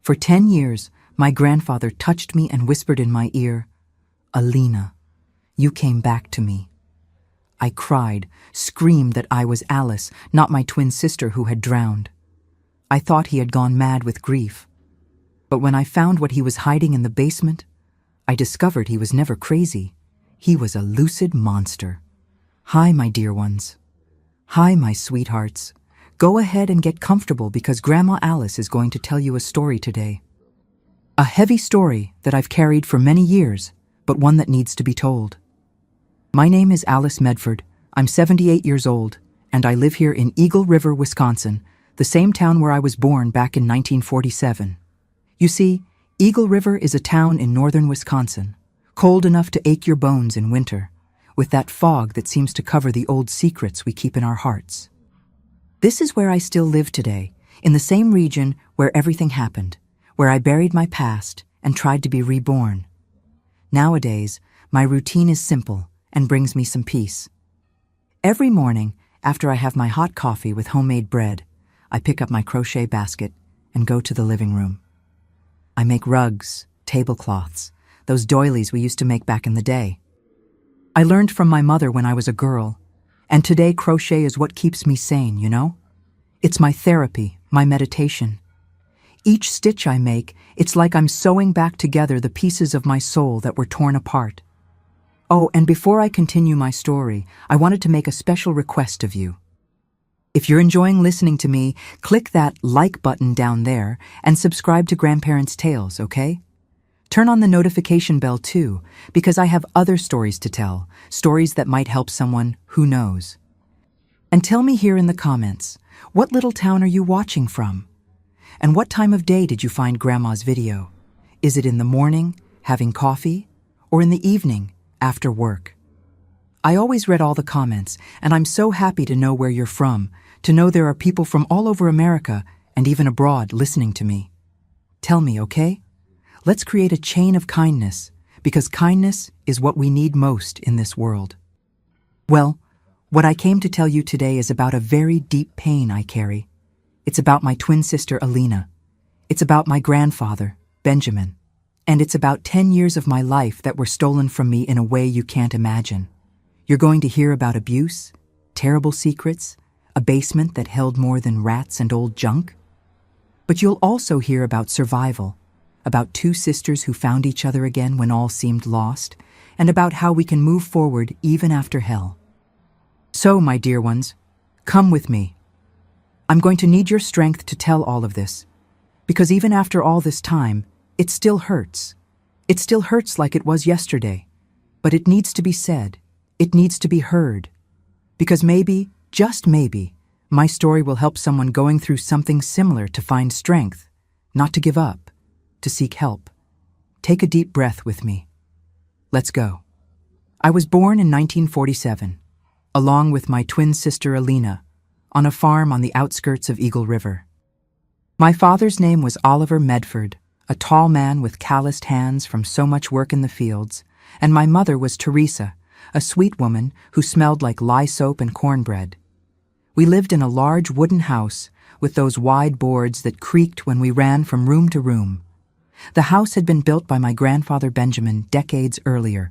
For 10 years, my grandfather touched me and whispered in my ear, "Alina, you came back to me." I cried, screamed that I was Alice, not my twin sister who had drowned. I thought he had gone mad with grief. But when I found what he was hiding in the basement, I discovered he was never crazy. He was a lucid monster. Hi, my dear ones. Hi, my sweethearts. Go ahead and get comfortable because Grandma Alice is going to tell you a story today. A heavy story that I've carried for many years, but one that needs to be told. My name is Alice Medford. I'm 78 years old, and I live here in Eagle River, Wisconsin, the same town where I was born back in 1947. You see, Eagle River is a town in northern Wisconsin, cold enough to ache your bones in winter, with that fog that seems to cover the old secrets we keep in our hearts. This is where I still live today, in the same region where everything happened, where I buried my past and tried to be reborn. Nowadays, my routine is simple and brings me some peace. Every morning, after I have my hot coffee with homemade bread, I pick up my crochet basket and go to the living room. I make rugs, tablecloths, those doilies we used to make back in the day. I learned from my mother when I was a girl, and today crochet is what keeps me sane, you know? It's my therapy, my meditation. Each stitch I make, it's like I'm sewing back together the pieces of my soul that were torn apart. Oh, and before I continue my story, I wanted to make a special request of you. If you're enjoying listening to me, click that like button down there and subscribe to Grandparents' Tales, okay? Turn on the notification bell too, because I have other stories to tell, stories that might help someone who knows. And tell me here in the comments, what little town are you watching from? And what time of day did you find Grandma's video? Is it in the morning, having coffee, or in the evening, after work? I always read all the comments, and I'm so happy to know where you're from, to know there are people from all over America and even abroad listening to me. Tell me, okay? Let's create a chain of kindness, because kindness is what we need most in this world. Well, what I came to tell you today is about a very deep pain I carry. It's about my twin sister, Alina. It's about my grandfather, Benjamin. And it's about 10 years of my life that were stolen from me in a way you can't imagine. You're going to hear about abuse, terrible secrets, a basement that held more than rats and old junk. But you'll also hear about survival, about two sisters who found each other again when all seemed lost, and about how we can move forward even after hell. So, my dear ones, come with me. I'm going to need your strength to tell all of this, because even after all this time, it still hurts. It still hurts like it was yesterday, but it needs to be said. It needs to be heard. Because maybe, just maybe, my story will help someone going through something similar to find strength, not to give up, to seek help. Take a deep breath with me. Let's go. I was born in 1947, along with my twin sister Alina, on a farm on the outskirts of Eagle River. My father's name was Oliver Medford, a tall man with calloused hands from so much work in the fields, and my mother was Teresa, a sweet woman who smelled like lye soap and cornbread. We lived in a large wooden house with those wide boards that creaked when we ran from room to room. The house had been built by my grandfather Benjamin decades earlier,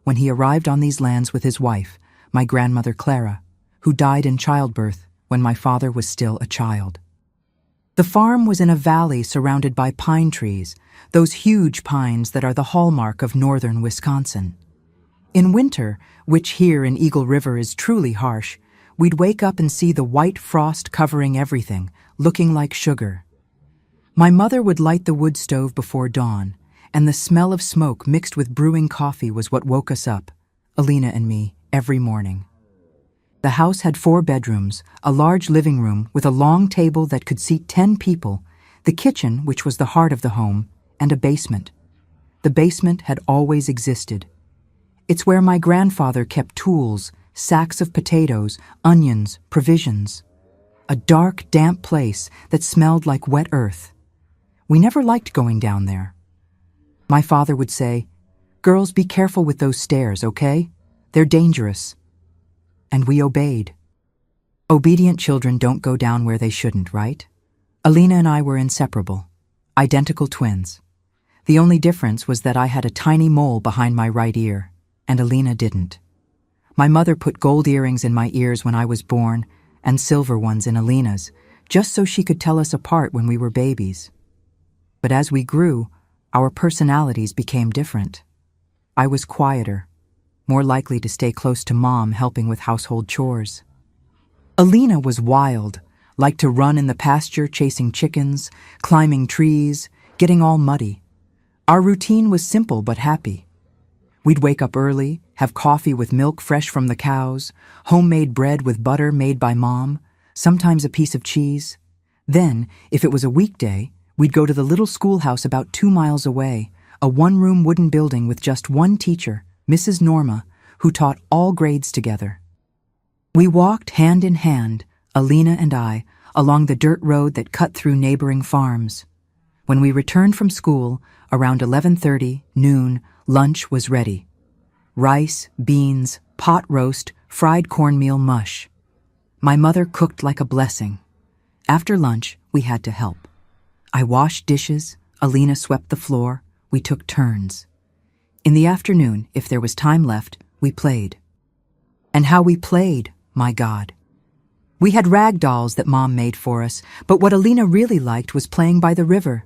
when he arrived on these lands with his wife, my grandmother Clara, who died in childbirth when my father was still a child. The farm was in a valley surrounded by pine trees, those huge pines that are the hallmark of northern Wisconsin. In winter, which here in Eagle River is truly harsh, we'd wake up and see the white frost covering everything, looking like sugar. My mother would light the wood stove before dawn, and the smell of smoke mixed with brewing coffee was what woke us up, Alina and me, every morning. The house had 4 bedrooms, a large living room with a long table that could seat 10 people, the kitchen, which was the heart of the home, and a basement. The basement had always existed. It's where my grandfather kept tools, sacks of potatoes, onions, provisions. A dark, damp place that smelled like wet earth. We never liked going down there. My father would say, "Girls, be careful with those stairs, okay? They're dangerous." And we obeyed. Obedient children don't go down where they shouldn't, right? Alina and I were inseparable. Identical twins. The only difference was that I had a tiny mole behind my right ear, and Alina didn't. My mother put gold earrings in my ears when I was born, and silver ones in Alina's, just so she could tell us apart when we were babies. But as we grew, our personalities became different. I was quieter, more likely to stay close to Mom helping with household chores. Alina was wild, liked to run in the pasture chasing chickens, climbing trees, getting all muddy. Our routine was simple but happy. We'd wake up early, have coffee with milk fresh from the cows, homemade bread with butter made by Mom, sometimes a piece of cheese. Then, if it was a weekday, we'd go to the little schoolhouse about 2 miles away, a one-room wooden building with just one teacher, Mrs. Norma, who taught all grades together. We walked hand in hand, Alina and I, along the dirt road that cut through neighboring farms. When we returned from school, around 11:30, noon, lunch was ready. Rice, beans, pot roast, fried cornmeal mush. My mother cooked like a blessing. After lunch, we had to help. I washed dishes, Alina swept the floor, we took turns. In the afternoon, if there was time left, we played. And how we played, my God. We had rag dolls that Mom made for us, but what Alina really liked was playing by the river.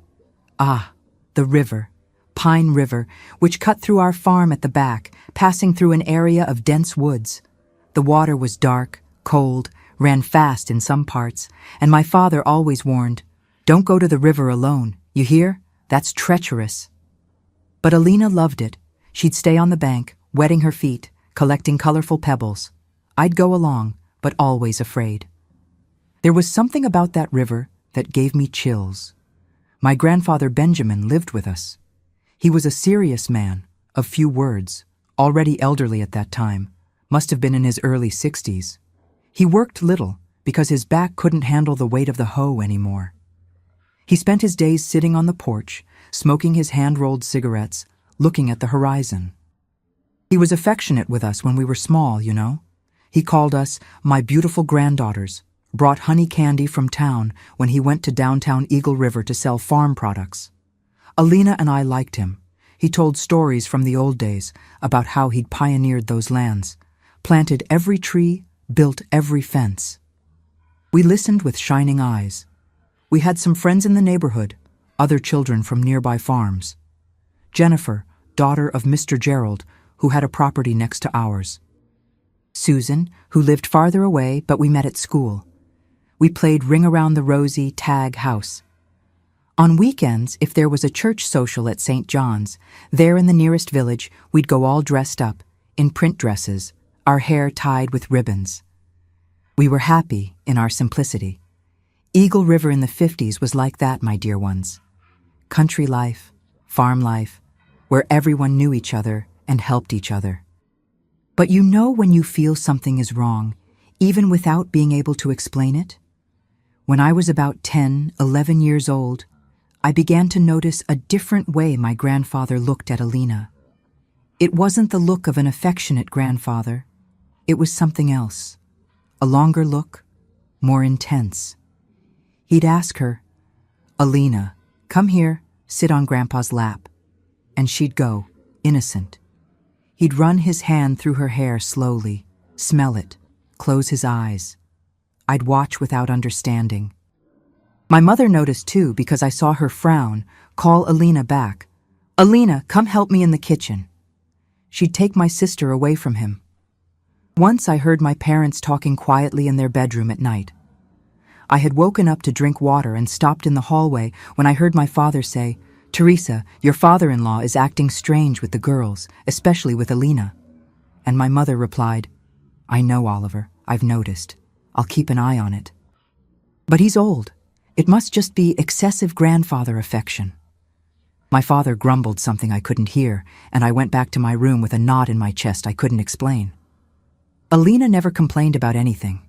Ah, the river. Pine River, which cut through our farm at the back, passing through an area of dense woods. The water was dark, cold, ran fast in some parts, and my father always warned, "Don't go to the river alone, you hear? That's treacherous." But Alina loved it. She'd stay on the bank, wetting her feet, collecting colorful pebbles. I'd go along, but always afraid. There was something about that river that gave me chills. My grandfather Benjamin lived with us. He was a serious man, of few words, already elderly at that time, must have been in his early 60s. He worked little because his back couldn't handle the weight of the hoe anymore. He spent his days sitting on the porch, smoking his hand-rolled cigarettes, looking at the horizon. He was affectionate with us when we were small, you know. He called us my beautiful granddaughters, brought honey candy from town when he went to downtown Eagle River to sell farm products. Alina and I liked him. He told stories from the old days about how he'd pioneered those lands, planted every tree, built every fence. We listened with shining eyes. We had some friends in the neighborhood, other children from nearby farms. Jennifer, daughter of Mr. Gerald, who had a property next to ours. Susan, who lived farther away, but we met at school. We played Ring Around the Rosie tag house. On weekends, if there was a church social at St. John's, there in the nearest village, we'd go all dressed up, in print dresses, our hair tied with ribbons. We were happy in our simplicity. Eagle River in the 50s was like that, my dear ones. Country life, farm life, where everyone knew each other and helped each other. But you know when you feel something is wrong, even without being able to explain it? When I was about 10, 11 years old, I began to notice a different way my grandfather looked at Alina. It wasn't the look of an affectionate grandfather. It was something else. A longer look, more intense. He'd ask her, "Alina, come here, sit on Grandpa's lap." And she'd go, innocent. He'd run his hand through her hair slowly, smell it, close his eyes. I'd watch without understanding. My mother noticed too because I saw her frown, call Alina back. "Alina, come help me in the kitchen." She'd take my sister away from him. Once I heard my parents talking quietly in their bedroom at night. I had woken up to drink water and stopped in the hallway when I heard my father say, "Teresa, your father-in-law is acting strange with the girls, especially with Alina." And my mother replied, "I know, Oliver, I've noticed. I'll keep an eye on it. But he's old. It must just be excessive grandfather affection." My father grumbled something I couldn't hear, and I went back to my room with a knot in my chest I couldn't explain. Alina never complained about anything,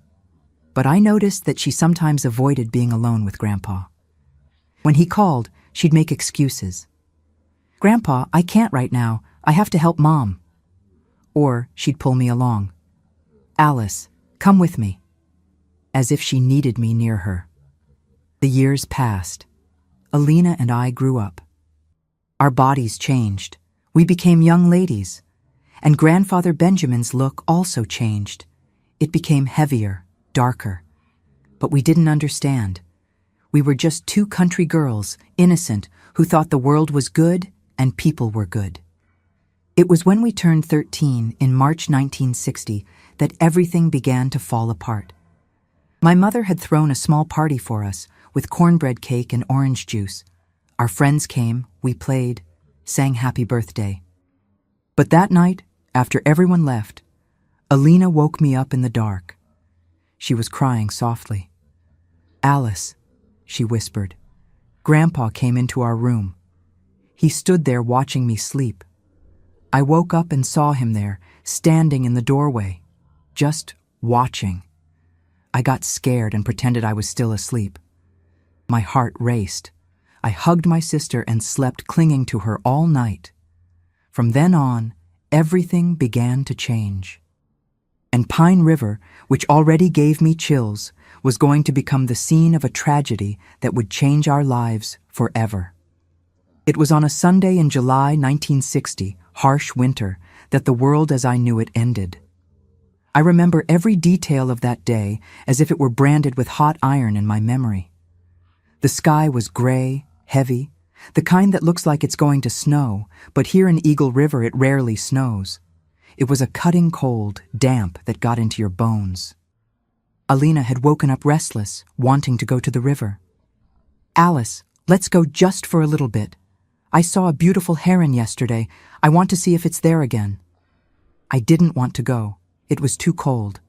but I noticed that she sometimes avoided being alone with Grandpa. When he called, she'd make excuses. "Grandpa, I can't right now. I have to help Mom." Or she'd pull me along. "Alice, come with me." As if she needed me near her. The years passed. Alina and I grew up. Our bodies changed. We became young ladies. And Grandfather Benjamin's look also changed. It became heavier, darker. But we didn't understand. We were just two country girls, innocent, who thought the world was good and people were good. It was when we turned 13 in March 1960 that everything began to fall apart. My mother had thrown a small party for us with cornbread cake and orange juice. Our friends came, we played, sang happy birthday. But that night, after everyone left, Alina woke me up in the dark. She was crying softly. "Alice," she whispered. Grandpa came into our room. He stood there watching me sleep. I woke up and saw him there, standing in the doorway, just watching. I got scared and pretended I was still asleep. My heart raced. I hugged my sister and slept clinging to her all night. From then on, everything began to change. And Pine River, which already gave me chills, was going to become the scene of a tragedy that would change our lives forever. It was on a Sunday in July 1960, harsh winter, that the world as I knew it ended. I remember every detail of that day as if it were branded with hot iron in my memory. The sky was gray, heavy, the kind that looks like it's going to snow, but here in Eagle River it rarely snows. It was a cutting cold, damp that got into your bones. Alina had woken up restless, wanting to go to the river. "Alice, let's go just for a little bit. I saw a beautiful heron yesterday. I want to see if it's there again." I didn't want to go. It was too cold.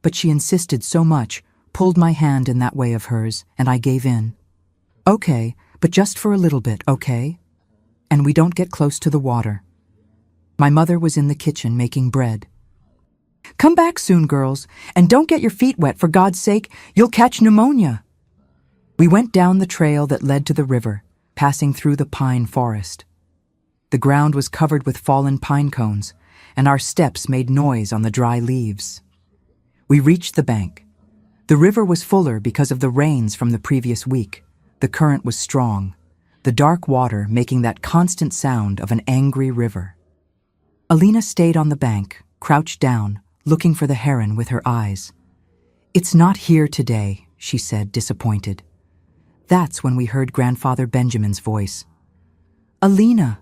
But she insisted so much, pulled my hand in that way of hers, and I gave in. "Okay, but just for a little bit, okay? And we don't get close to the water." My mother was in the kitchen making bread. "Come back soon, girls, and don't get your feet wet, for God's sake, you'll catch pneumonia." We went down the trail that led to the river, passing through the pine forest. The ground was covered with fallen pine cones, and our steps made noise on the dry leaves. We reached the bank. The river was fuller because of the rains from the previous week. The current was strong, the dark water making that constant sound of an angry river. Alina stayed on the bank, crouched down, looking for the heron with her eyes. "It's not here today," she said, disappointed. That's when we heard Grandfather Benjamin's voice. "Alina,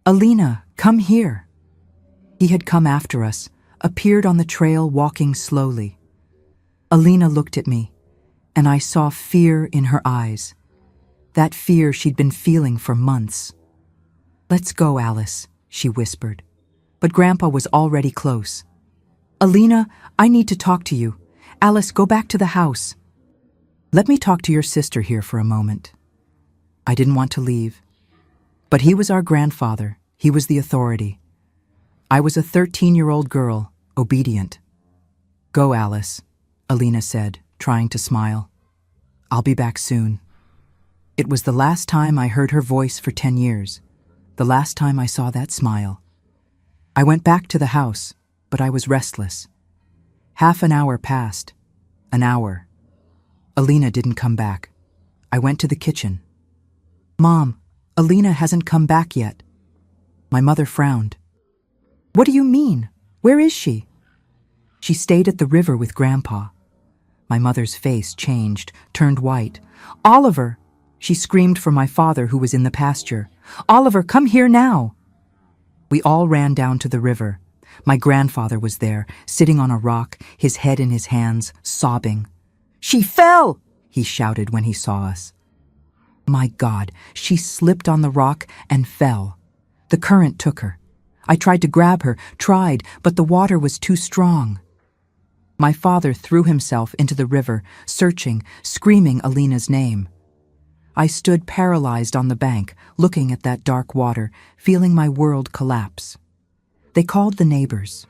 Alina, come here." He had come after us, appeared on the trail walking slowly. Alina looked at me, and I saw fear in her eyes. That fear she'd been feeling for months. "Let's go, Alice," she whispered. But Grandpa was already close. "Alina, I need to talk to you. Alice, go back to the house." "Let me talk to your sister here for a moment." I didn't want to leave. But he was our grandfather. He was the authority. I was a 13-year-old girl, obedient. "Go, Alice," Alina said, trying to smile. "I'll be back soon." It was the last time I heard her voice for 10 years, the last time I saw that smile. I went back to the house, but I was restless. Half an hour passed. An hour. Alina didn't come back. I went to the kitchen. "Mom, Alina hasn't come back yet." My mother frowned. "What do you mean? Where is she?" "She stayed at the river with Grandpa." My mother's face changed, turned white. "Oliver!" She screamed for my father, who was in the pasture. "Oliver, come here now!" We all ran down to the river. My grandfather was there, sitting on a rock, his head in his hands, sobbing. "She fell!" he shouted when he saw us. My God, she slipped on the rock and fell. The current took her. I tried to grab her, but the water was too strong. My father threw himself into the river, searching, screaming Alina's name. I stood paralyzed on the bank, looking at that dark water, feeling my world collapse. They called the neighbors.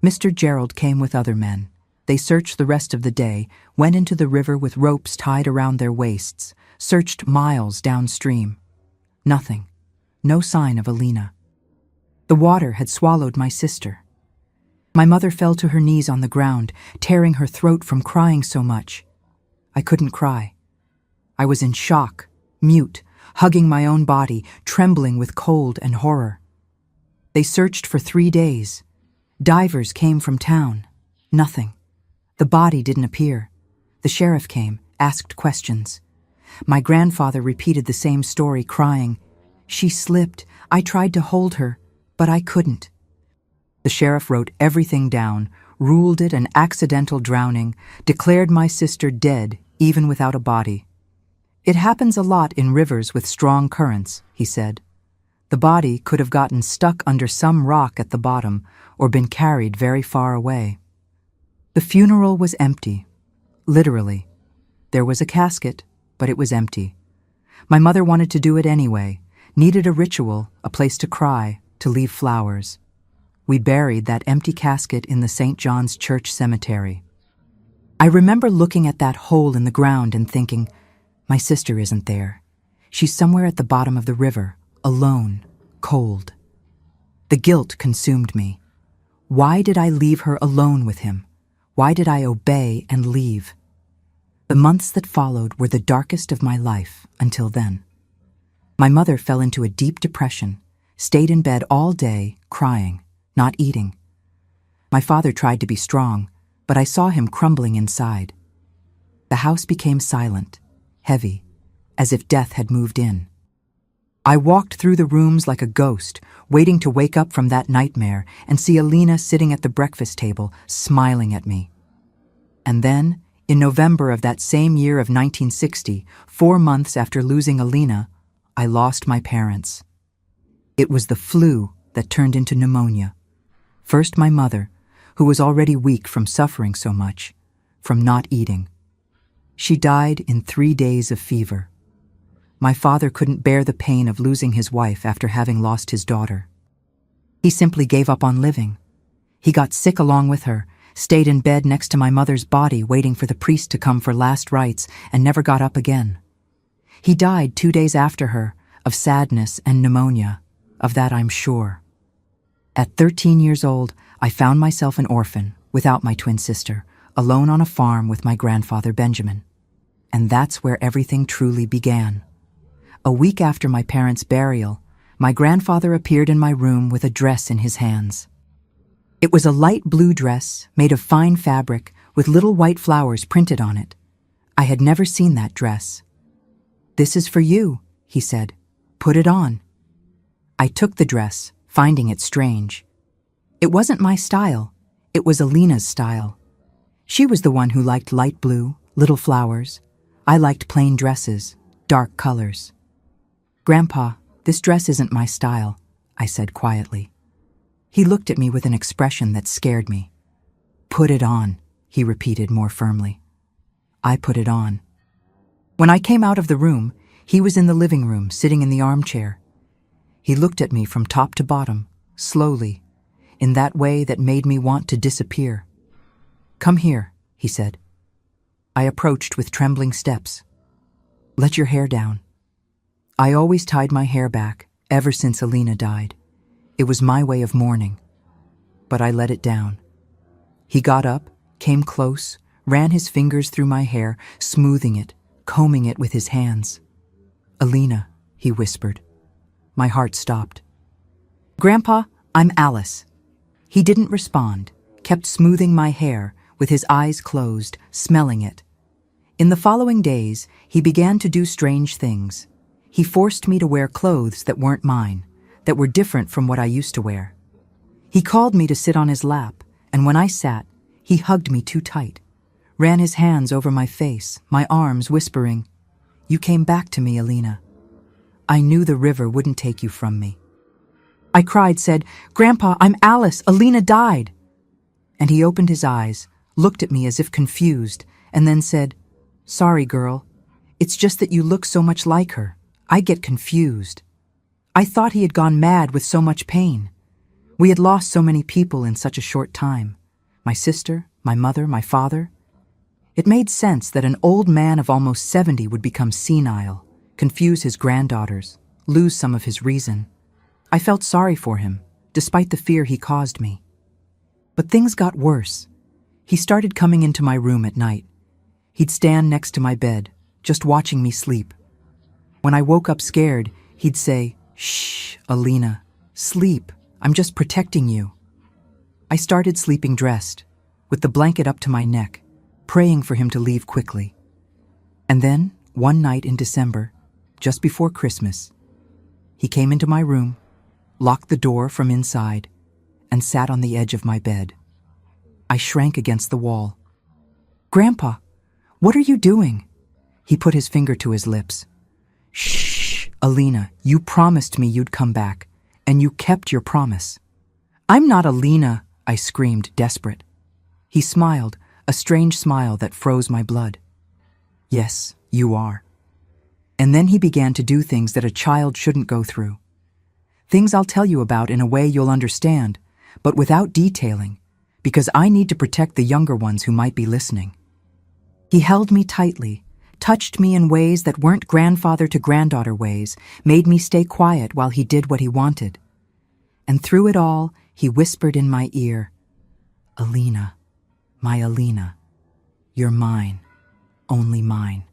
Mr. Gerald came with other men. They searched the rest of the day, went into the river with ropes tied around their waists, searched miles downstream. Nothing. No sign of Alina. The water had swallowed my sister. My mother fell to her knees on the ground, tearing her throat from crying so much. I couldn't cry. I was in shock, mute, hugging my own body, trembling with cold and horror. They searched for 3 days. Divers came from town. Nothing. The body didn't appear. The sheriff came, asked questions. My grandfather repeated the same story, crying, "She slipped. I tried to hold her, but I couldn't." The sheriff wrote everything down, ruled it an accidental drowning, declared my sister dead, even without a body. "It happens a lot in rivers with strong currents," he said. "The body could have gotten stuck under some rock at the bottom or been carried very far away." The funeral was empty. Literally. There was a casket, but it was empty. My mother wanted to do it anyway, needed a ritual, a place to cry, to leave flowers. We buried that empty casket in the St. John's Church cemetery. I remember looking at that hole in the ground and thinking, my sister isn't there. She's somewhere at the bottom of the river, alone, cold. The guilt consumed me. Why did I leave her alone with him? Why did I obey and leave? The months that followed were the darkest of my life until then. My mother fell into a deep depression, stayed in bed all day, crying, not eating. My father tried to be strong, but I saw him crumbling inside. The house became silent, heavy, as if death had moved in. I walked through the rooms like a ghost, waiting to wake up from that nightmare and see Alina sitting at the breakfast table, smiling at me. And then, in November of that same year of 1960, 4 months after losing Alina, I lost my parents. It was the flu that turned into pneumonia. First my mother, who was already weak from suffering so much, from not eating. She died in 3 days of fever. My father couldn't bear the pain of losing his wife after having lost his daughter. He simply gave up on living. He got sick along with her, stayed in bed next to my mother's body waiting for the priest to come for last rites, and never got up again. He died 2 days after her, of sadness and pneumonia. Of that I'm sure. At 13 years old, I found myself an orphan, without my twin sister, alone on a farm with my grandfather Benjamin. And that's where everything truly began. A week after my parents' burial, my grandfather appeared in my room with a dress in his hands. It was a light blue dress made of fine fabric with little white flowers printed on it. I had never seen that dress. "This is for you," he said. "Put it on." I took the dress, finding it strange. It wasn't my style. It was Alina's style. She was the one who liked light blue, little flowers. I liked plain dresses, dark colors. "Grandpa, this dress isn't my style," I said quietly. He looked at me with an expression that scared me. "Put it on," he repeated more firmly. I put it on. When I came out of the room, he was in the living room, sitting in the armchair. He looked at me from top to bottom, slowly, in that way that made me want to disappear. "Come here," he said. I approached with trembling steps. "Let your hair down." I always tied my hair back, ever since Alina died. It was my way of mourning. But I let it down. He got up, came close, ran his fingers through my hair, smoothing it, combing it with his hands. "Alina," he whispered. My heart stopped. "Grandpa, I'm Alice." He didn't respond, kept smoothing my hair, with his eyes closed, smelling it. In the following days, he began to do strange things. He forced me to wear clothes that weren't mine, that were different from what I used to wear. He called me to sit on his lap, and when I sat, he hugged me too tight, ran his hands over my face, my arms, whispering, "You came back to me, Alina. I knew the river wouldn't take you from me." I cried, said, "Grandpa, I'm Alice. Alina died." And he opened his eyes, looked at me as if confused, and then said, "Sorry, girl. It's just that you look so much like her. I get confused." I thought he had gone mad with so much pain. We had lost so many people in such a short time. My sister, my mother, my father. It made sense that an old man of almost 70 would become senile, confuse his granddaughters, lose some of his reason. I felt sorry for him, despite the fear he caused me. But things got worse. He started coming into my room at night. He'd stand next to my bed, just watching me sleep. When I woke up scared, he'd say, "Shh, Alina, sleep. I'm just protecting you." I started sleeping dressed, with the blanket up to my neck, praying for him to leave quickly. And then, one night in December, just before Christmas, he came into my room, locked the door from inside, and sat on the edge of my bed. I shrank against the wall. "Grandpa, what are you doing?" He put his finger to his lips. "Shh, Alina, you promised me you'd come back, and you kept your promise." "I'm not Alina," I screamed, desperate. He smiled, a strange smile that froze my blood. "Yes, you are." And then he began to do things that a child shouldn't go through. Things I'll tell you about in a way you'll understand, but without detailing, because I need to protect the younger ones who might be listening. He held me tightly, touched me in ways that weren't grandfather to granddaughter ways, made me stay quiet while he did what he wanted. And through it all, he whispered in my ear, "Alina, my Alina, you're mine, only mine."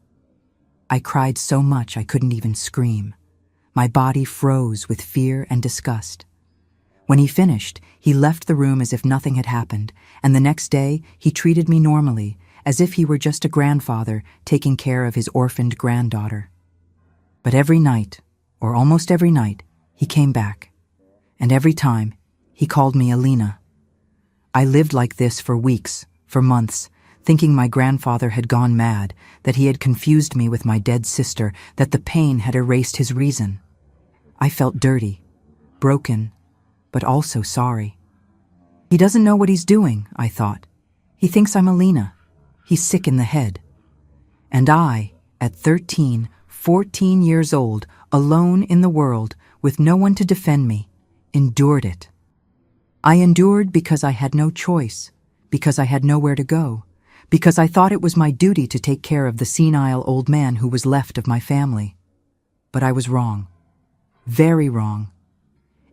I cried so much I couldn't even scream. My body froze with fear and disgust. When he finished, he left the room as if nothing had happened, and the next day he treated me normally, as if he were just a grandfather taking care of his orphaned granddaughter. But every night, or almost every night, he came back, and every time he called me Alina. I lived like this for weeks, for months, thinking my grandfather had gone mad, that he had confused me with my dead sister, that the pain had erased his reason. I felt dirty, broken, but also sorry. He doesn't know what he's doing, I thought. He thinks I'm Alina. He's sick in the head. And I, at 13, 14 years old, alone in the world, with no one to defend me, endured it. I endured because I had no choice, because I had nowhere to go, because I thought it was my duty to take care of the senile old man who was left of my family. But I was wrong. Very wrong.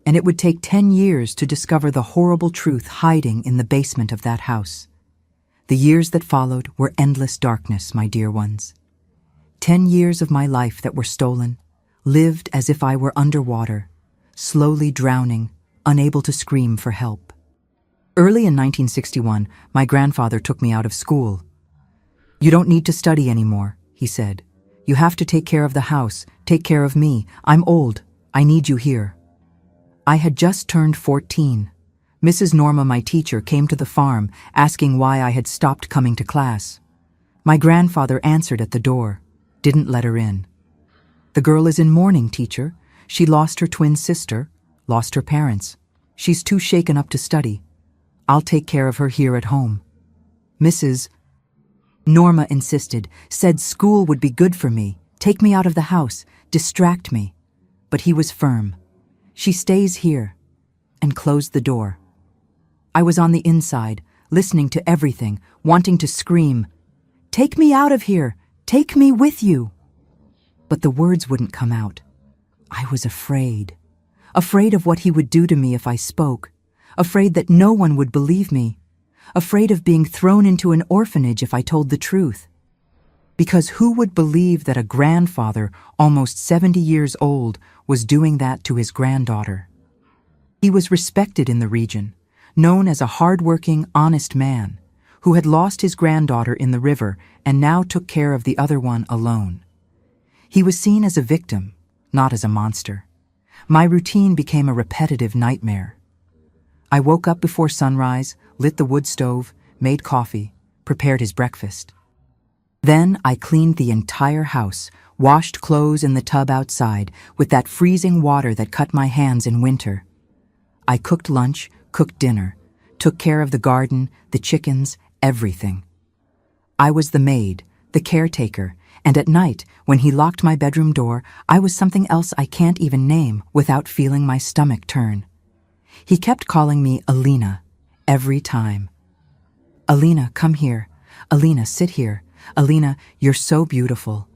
And it would take 10 years to discover the horrible truth hiding in the basement of that house. The years that followed were endless darkness, my dear ones. 10 years of my life that were stolen, lived as if I were underwater, slowly drowning, unable to scream for help. Early in 1961, my grandfather took me out of school. "You don't need to study anymore," he said. "You have to take care of the house, take care of me. I'm old. I need you here." I had just turned 14. Mrs. Norma, my teacher, came to the farm, asking why I had stopped coming to class. My grandfather answered at the door, didn't let her in. "The girl is in mourning, teacher. She lost her twin sister, lost her parents. She's too shaken up to study. I'll take care of her here at home." Mrs. Norma insisted, said school would be good for me, take me out of the house, distract me. But he was firm. "She stays here," and closed the door. I was on the inside, listening to everything, wanting to scream, "Take me out of here! Take me with you!" But the words wouldn't come out. I was afraid. Afraid of what he would do to me if I spoke. Afraid that no one would believe me. Afraid of being thrown into an orphanage if I told the truth. Because who would believe that a grandfather, almost 70 years old, was doing that to his granddaughter? He was respected in the region, known as a hard-working, honest man, who had lost his granddaughter in the river and now took care of the other one alone. He was seen as a victim, not as a monster. My routine became a repetitive nightmare. I woke up before sunrise, lit the wood stove, made coffee, prepared his breakfast. Then I cleaned the entire house, washed clothes in the tub outside with that freezing water that cut my hands in winter. I cooked lunch, cooked dinner, took care of the garden, the chickens, everything. I was the maid, the caretaker, and at night, when he locked my bedroom door, I was something else I can't even name without feeling my stomach turn. He kept calling me Alina, every time. "Alina, come here. Alina, sit here. Alina, you're so beautiful."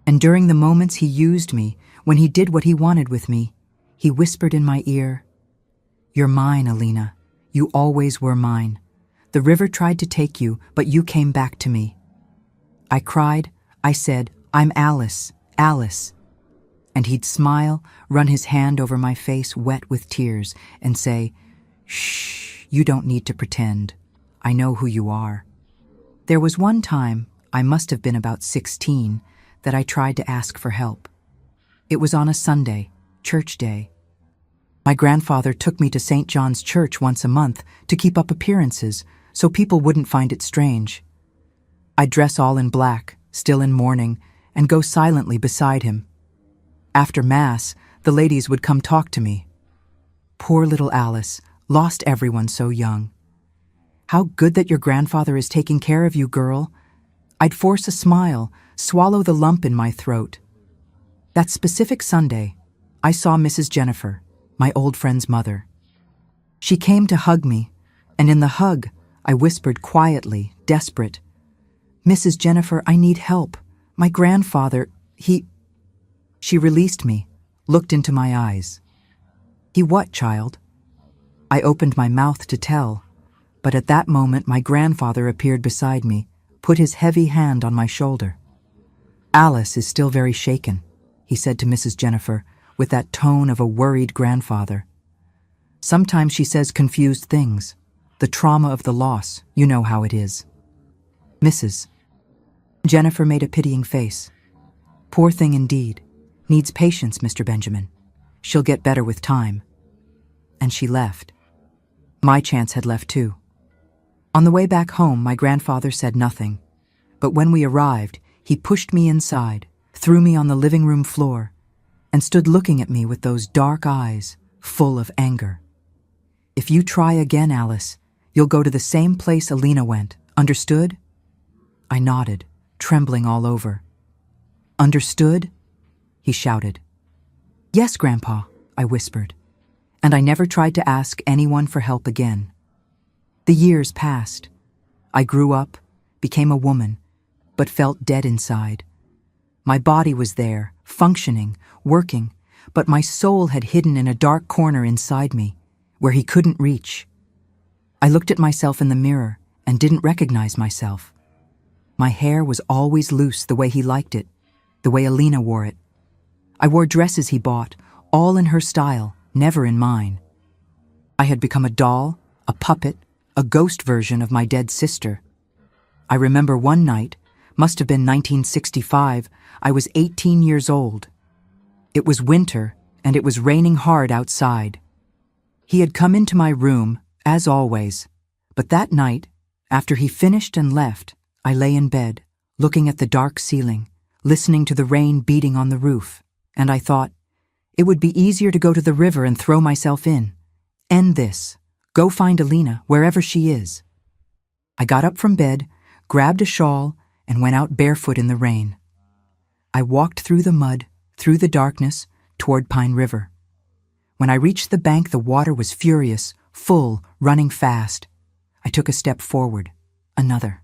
And during the moments he used me, when he did what he wanted with me, he whispered in my ear, "You're mine, Alina. You always were mine. The river tried to take you, but you came back to me." I cried. I said, "I'm Alice, Alice." And he'd smile, run his hand over my face wet with tears, and say, "Shh, you don't need to pretend. I know who you are." There was one time, I must have been about 16, that I tried to ask for help. It was on a Sunday, church day. My grandfather took me to St. John's Church once a month to keep up appearances so people wouldn't find it strange. I'd dress all in black, still in mourning, and go silently beside him. After Mass, the ladies would come talk to me. "Poor little Alice, lost everyone so young. How good that your grandfather is taking care of you, girl." I'd force a smile, swallow the lump in my throat. That specific Sunday, I saw Mrs. Jennifer, my old friend's mother. She came to hug me, and in the hug, I whispered quietly, desperate, "Mrs. Jennifer, I need help. My grandfather, he—" She released me, looked into my eyes. "He what, child?" I opened my mouth to tell, but at that moment my grandfather appeared beside me, put his heavy hand on my shoulder. "Alice is still very shaken," he said to Mrs. Jennifer, with that tone of a worried grandfather. "Sometimes she says confused things. The trauma of the loss, you know how it is." "Mrs." Jennifer made a pitying face. "Poor thing indeed. Needs patience, Mr. Benjamin. She'll get better with time." And she left. My chance had left too. On the way back home, my grandfather said nothing. But when we arrived, he pushed me inside, threw me on the living room floor, and stood looking at me with those dark eyes, full of anger. "If you try again, Alice, you'll go to the same place Alina went. Understood?" I nodded, trembling all over. "Understood?" he shouted. "Yes, Grandpa," I whispered, and I never tried to ask anyone for help again. The years passed. I grew up, became a woman, but felt dead inside. My body was there, functioning, working, but my soul had hidden in a dark corner inside me, where he couldn't reach. I looked at myself in the mirror and didn't recognize myself. My hair was always loose the way he liked it, the way Alina wore it. I wore dresses he bought, all in her style, never in mine. I had become a doll, a puppet, a ghost version of my dead sister. I remember one night, must have been 1965, I was 18 years old. It was winter, and it was raining hard outside. He had come into my room, as always, but that night, after he finished and left, I lay in bed, looking at the dark ceiling, listening to the rain beating on the roof, and I thought, it would be easier to go to the river and throw myself in. End this. Go find Alina, wherever she is. I got up from bed, grabbed a shawl, and went out barefoot in the rain. I walked through the mud, through the darkness, toward Pine River. When I reached the bank, the water was furious, full, running fast. I took a step forward, another.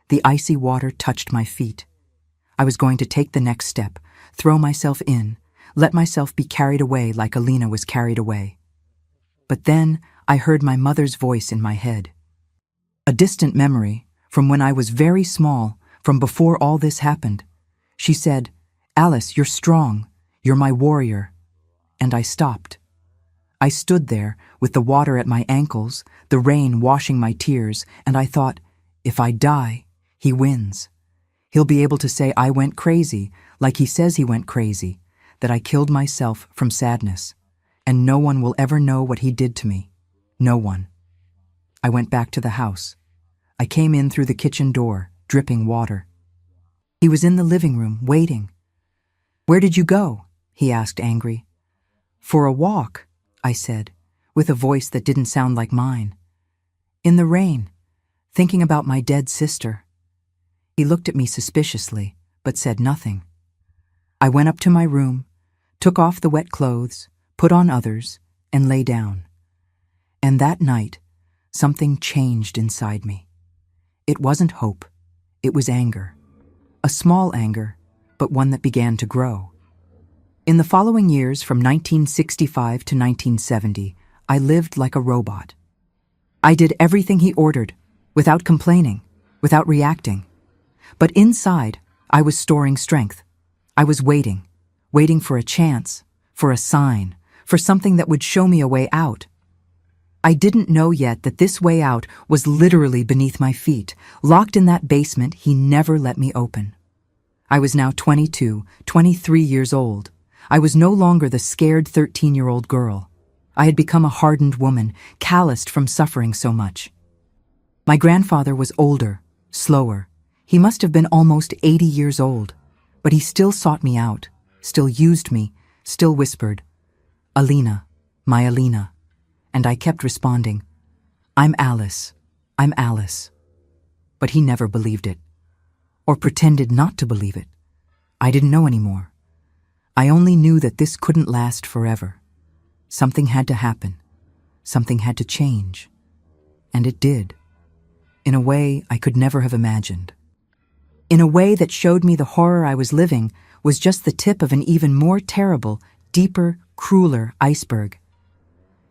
The icy water touched my feet. I was going to take the next step, throw myself in, let myself be carried away like Alina was carried away. But then I heard my mother's voice in my head. A distant memory, from when I was very small, from before all this happened. She said, "Alice, you're strong. You're my warrior." And I stopped. I stood there, with the water at my ankles, the rain washing my tears, and I thought, if I die, he wins. He'll be able to say I went crazy, like he says he went crazy, that I killed myself from sadness, and no one will ever know what he did to me. No one. I went back to the house. I came in through the kitchen door, dripping water. He was in the living room, waiting. "Where did you go?" he asked, angry. "For a walk," I said, with a voice that didn't sound like mine. "In the rain, thinking about my dead sister." He looked at me suspiciously, but said nothing. I went up to my room, took off the wet clothes, put on others, and lay down. And that night, something changed inside me. It wasn't hope, it was anger. A small anger, but one that began to grow. In the following years, from 1965 to 1970, I lived like a robot. I did everything he ordered, without complaining, without reacting. But inside, I was storing strength. I was waiting, waiting for a chance, for a sign, for something that would show me a way out. I didn't know yet that this way out was literally beneath my feet, locked in that basement he never let me open. I was now 22, 23 years old. I was no longer the scared 13-year-old girl. I had become a hardened woman, calloused from suffering so much. My grandfather was older, slower. He must have been almost 80 years old, but he still sought me out, still used me, still whispered, "Alina, my Alina." And I kept responding, "I'm Alice, I'm Alice." But he never believed it, or pretended not to believe it. I didn't know anymore. I only knew that this couldn't last forever. Something had to happen. Something had to change. And it did. In a way I could never have imagined. In a way that showed me the horror I was living was just the tip of an even more terrible, deeper, crueler iceberg.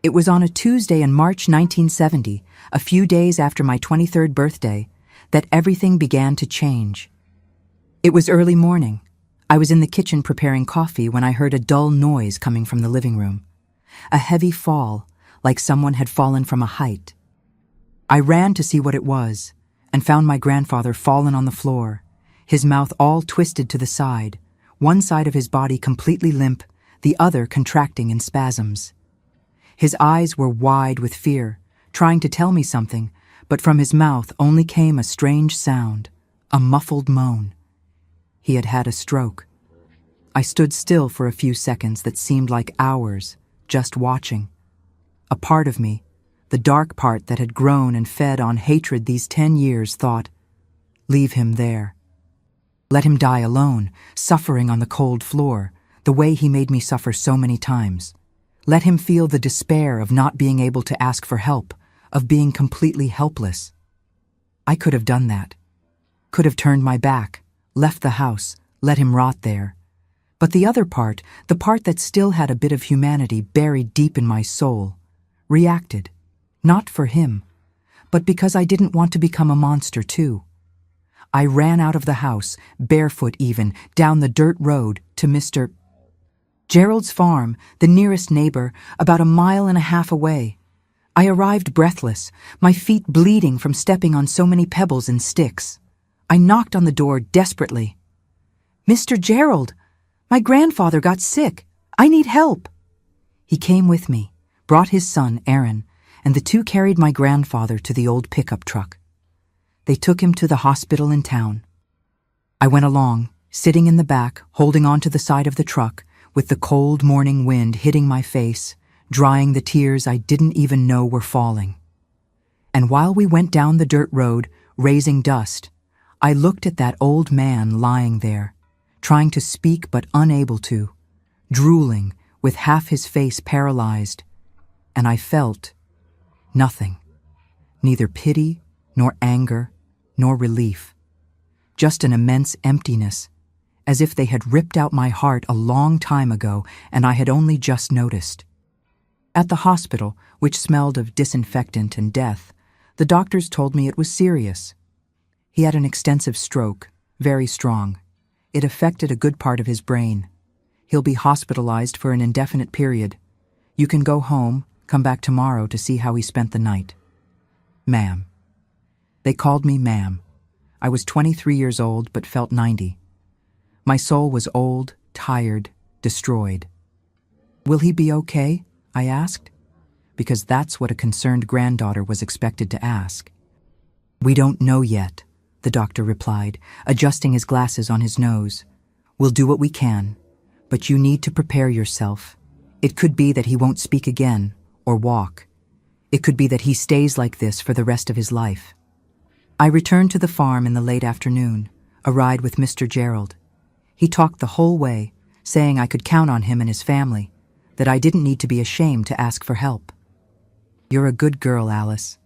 It was on a Tuesday in March 1970, a few days after my 23rd birthday, that everything began to change. It was early morning. I was in the kitchen preparing coffee when I heard a dull noise coming from the living room. A heavy fall, like someone had fallen from a height. I ran to see what it was, and found my grandfather fallen on the floor, his mouth all twisted to the side, one side of his body completely limp, the other contracting in spasms. His eyes were wide with fear, trying to tell me something, but from his mouth only came a strange sound, a muffled moan. He had had a stroke. I stood still for a few seconds that seemed like hours, just watching. A part of me, the dark part that had grown and fed on hatred these 10 years, thought, "Leave him there. Let him die alone, suffering on the cold floor, the way he made me suffer so many times. Let him feel the despair of not being able to ask for help, of being completely helpless." I could have done that. Could have turned my back, left the house, let him rot there. But the other part, the part that still had a bit of humanity buried deep in my soul, reacted. Not for him, but because I didn't want to become a monster too. I ran out of the house, barefoot even, down the dirt road to Mr. Gerald's farm, the nearest neighbor, about 1.5 miles away. I arrived breathless, my feet bleeding from stepping on so many pebbles and sticks. I knocked on the door desperately. "Mr. Gerald, my grandfather got sick. I need help." He came with me, brought his son, Aaron, and the two carried my grandfather to the old pickup truck. They took him to the hospital in town. I went along, sitting in the back, holding on to the side of the truck, with the cold morning wind hitting my face, drying the tears I didn't even know were falling. And while we went down the dirt road, raising dust, I looked at that old man lying there, trying to speak but unable to, drooling, with half his face paralyzed, and I felt nothing, neither pity, nor anger, nor relief, just an immense emptiness, as if they had ripped out my heart a long time ago and I had only just noticed. At the hospital, which smelled of disinfectant and death, the doctors told me it was serious. He had an extensive stroke, very strong. It affected a good part of his brain. He'll be hospitalized for an indefinite period. You can go home, come back tomorrow to see how he spent the night. Ma'am. They called me ma'am. I was 23 years old but felt 90. My soul was old, tired, destroyed. "Will he be okay?" I asked, because that's what a concerned granddaughter was expected to ask. "We don't know yet," the doctor replied, adjusting his glasses on his nose. "We'll do what we can, but you need to prepare yourself. It could be that he won't speak again or walk. It could be that he stays like this for the rest of his life." I returned to the farm in the late afternoon, a ride with Mr. Gerald. He talked the whole way, saying I could count on him and his family, that I didn't need to be ashamed to ask for help. "You're a good girl, Alice.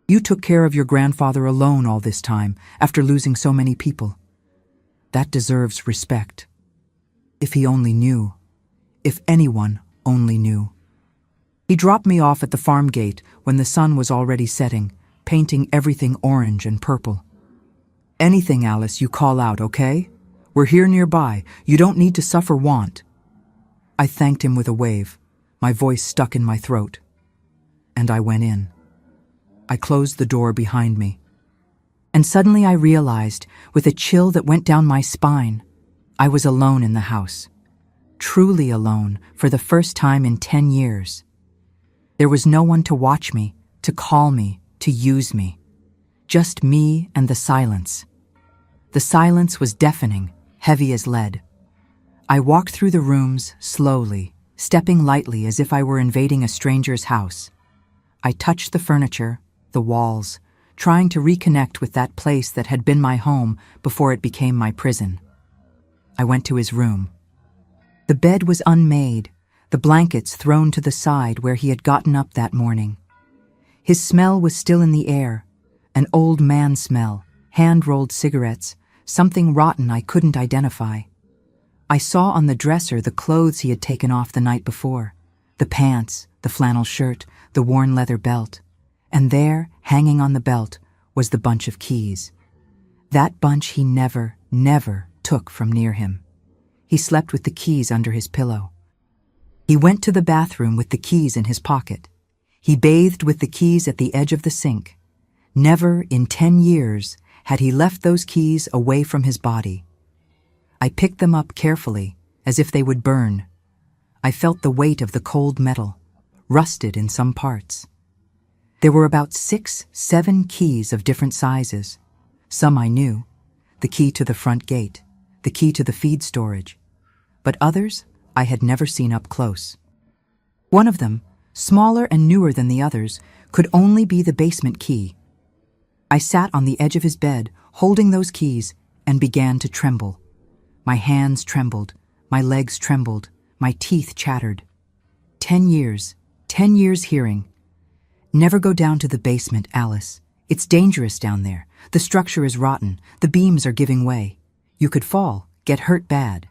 You took care of your grandfather alone all this time, after losing so many people. That deserves respect. If he only knew. If anyone only knew." He dropped me off at the farm gate when the sun was already setting, painting everything orange and purple. "Anything, Alice, you call out, okay? We're here nearby. You don't need to suffer want." I thanked him with a wave, my voice stuck in my throat. And I went in. I closed the door behind me. And suddenly I realized, with a chill that went down my spine, I was alone in the house. Truly alone for the first time in 10 years. There was no one to watch me, to call me, to use me. Just me and the silence. The silence was deafening, heavy as lead. I walked through the rooms slowly, stepping lightly as if I were invading a stranger's house. I touched the furniture, the walls, trying to reconnect with that place that had been my home before it became my prison. I went to his room. The bed was unmade, the blankets thrown to the side where he had gotten up that morning. His smell was still in the air, an old man smell, hand-rolled cigarettes, something rotten I couldn't identify. I saw on the dresser the clothes he had taken off the night before, the pants, the flannel shirt, the worn leather belt. And there, hanging on the belt, was the bunch of keys. That bunch he never took from near him. He slept with the keys under his pillow. He went to the bathroom with the keys in his pocket. He bathed with the keys at the edge of the sink. Never in 10 years had he left those keys away from his body. I picked them up carefully, as if they would burn. I felt the weight of the cold metal, rusted in some parts. There were about 6, 7 keys of different sizes. Some I knew, the key to the front gate, the key to the feed storage, but others I had never seen up close. One of them, smaller and newer than the others, could only be the basement key. I sat on the edge of his bed, holding those keys, and began to tremble. My hands trembled, my legs trembled, my teeth chattered. 10 years hearing. "Never go down to the basement, Alice. It's dangerous down there. The structure is rotten. The beams are giving way. You could fall, get hurt bad."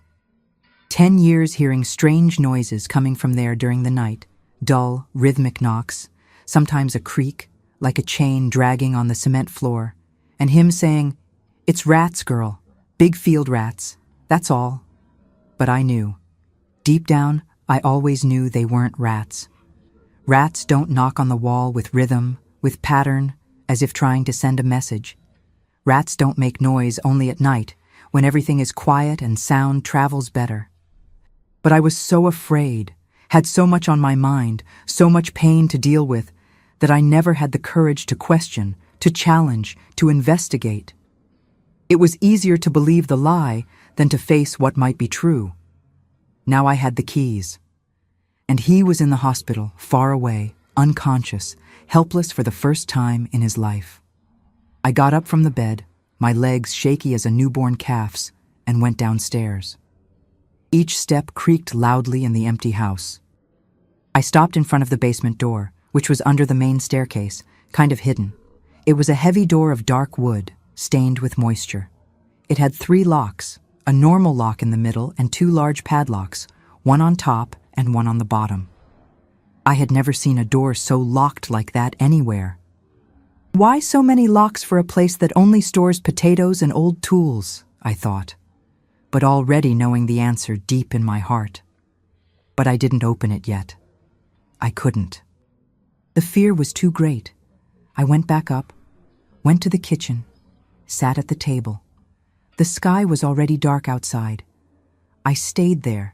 10 years hearing strange noises coming from there during the night, dull, rhythmic knocks, sometimes a creak, like a chain dragging on the cement floor, and him saying, "It's rats, girl. Big field rats. That's all." But I knew. Deep down, I always knew they weren't rats. Rats don't knock on the wall with rhythm, with pattern, as if trying to send a message. Rats don't make noise only at night, when everything is quiet and sound travels better. But I was so afraid, had so much on my mind, so much pain to deal with, that I never had the courage to question, to challenge, to investigate. It was easier to believe the lie than to face what might be true. Now I had the keys. And he was in the hospital, far away, unconscious, helpless for the first time in his life. I got up from the bed, my legs shaky as a newborn calf's, and went downstairs. Each step creaked loudly in the empty house. I stopped in front of the basement door, which was under the main staircase, kind of hidden. It was a heavy door of dark wood, stained with moisture. It had 3 locks, a normal lock in the middle and 2 large padlocks, one on top and one on the bottom. I had never seen a door so locked like that anywhere. Why so many locks for a place that only stores potatoes and old tools, I thought, but already knowing the answer deep in my heart. But I didn't open it yet. I couldn't. The fear was too great. I went back up, went to the kitchen, sat at the table. The sky was already dark outside. I stayed there,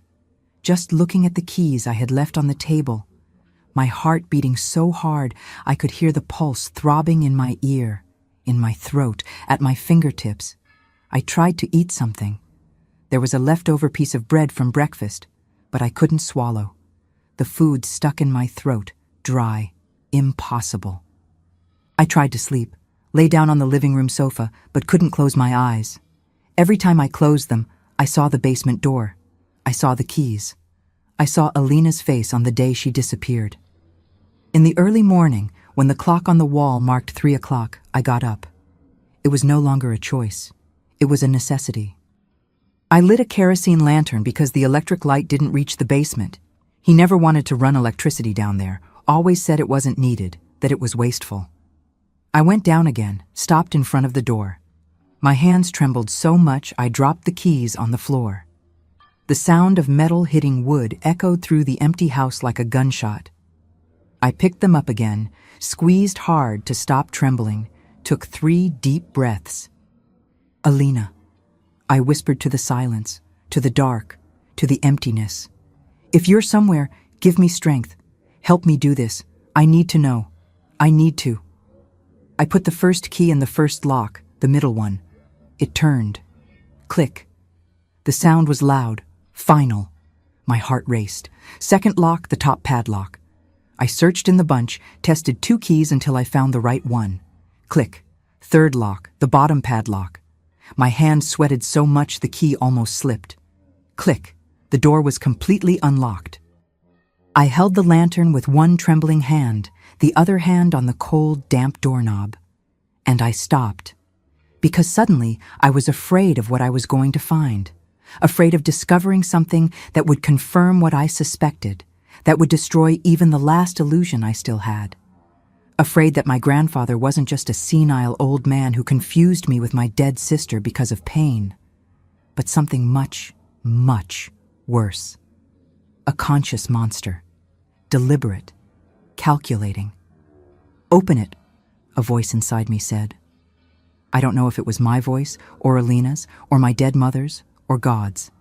just looking at the keys I had left on the table, my heart beating so hard I could hear the pulse throbbing in my ear, in my throat, at my fingertips. I tried to eat something. There was a leftover piece of bread from breakfast, but I couldn't swallow. The food stuck in my throat, dry, impossible. I tried to sleep, lay down on the living room sofa, but couldn't close my eyes. Every time I closed them, I saw the basement door. I saw the keys. I saw Alina's face on the day she disappeared. In the early morning, when the clock on the wall marked 3 o'clock, I got up. It was no longer a choice. It was a necessity. I lit a kerosene lantern because the electric light didn't reach the basement. He never wanted to run electricity down there, always said it wasn't needed, that it was wasteful. I went down again, stopped in front of the door. My hands trembled so much I dropped the keys on the floor. The sound of metal hitting wood echoed through the empty house like a gunshot. I picked them up again, squeezed hard to stop trembling, took 3 deep breaths. "Alina," I whispered to the silence, to the dark, to the emptiness. "If you're somewhere, give me strength. Help me do this. I need to know. I need to." I put the first key in the first lock, the middle one. It turned. Click. The sound was loud, final. My heart raced. Second lock, the top padlock. I searched in the bunch, tested 2 keys until I found the right one. Click. Third lock, the bottom padlock. My hand sweated so much the key almost slipped. Click. The door was completely unlocked. I held the lantern with one trembling hand, the other hand on the cold, damp doorknob. And I stopped. Because suddenly I was afraid of what I was going to find. Afraid of discovering something that would confirm what I suspected, that would destroy even the last illusion I still had. Afraid that my grandfather wasn't just a senile old man who confused me with my dead sister because of pain, but something much, much worse. A conscious monster. Deliberate. Calculating. "Open it," a voice inside me said. I don't know if it was my voice, or Alina's, or my dead mother's, or God's.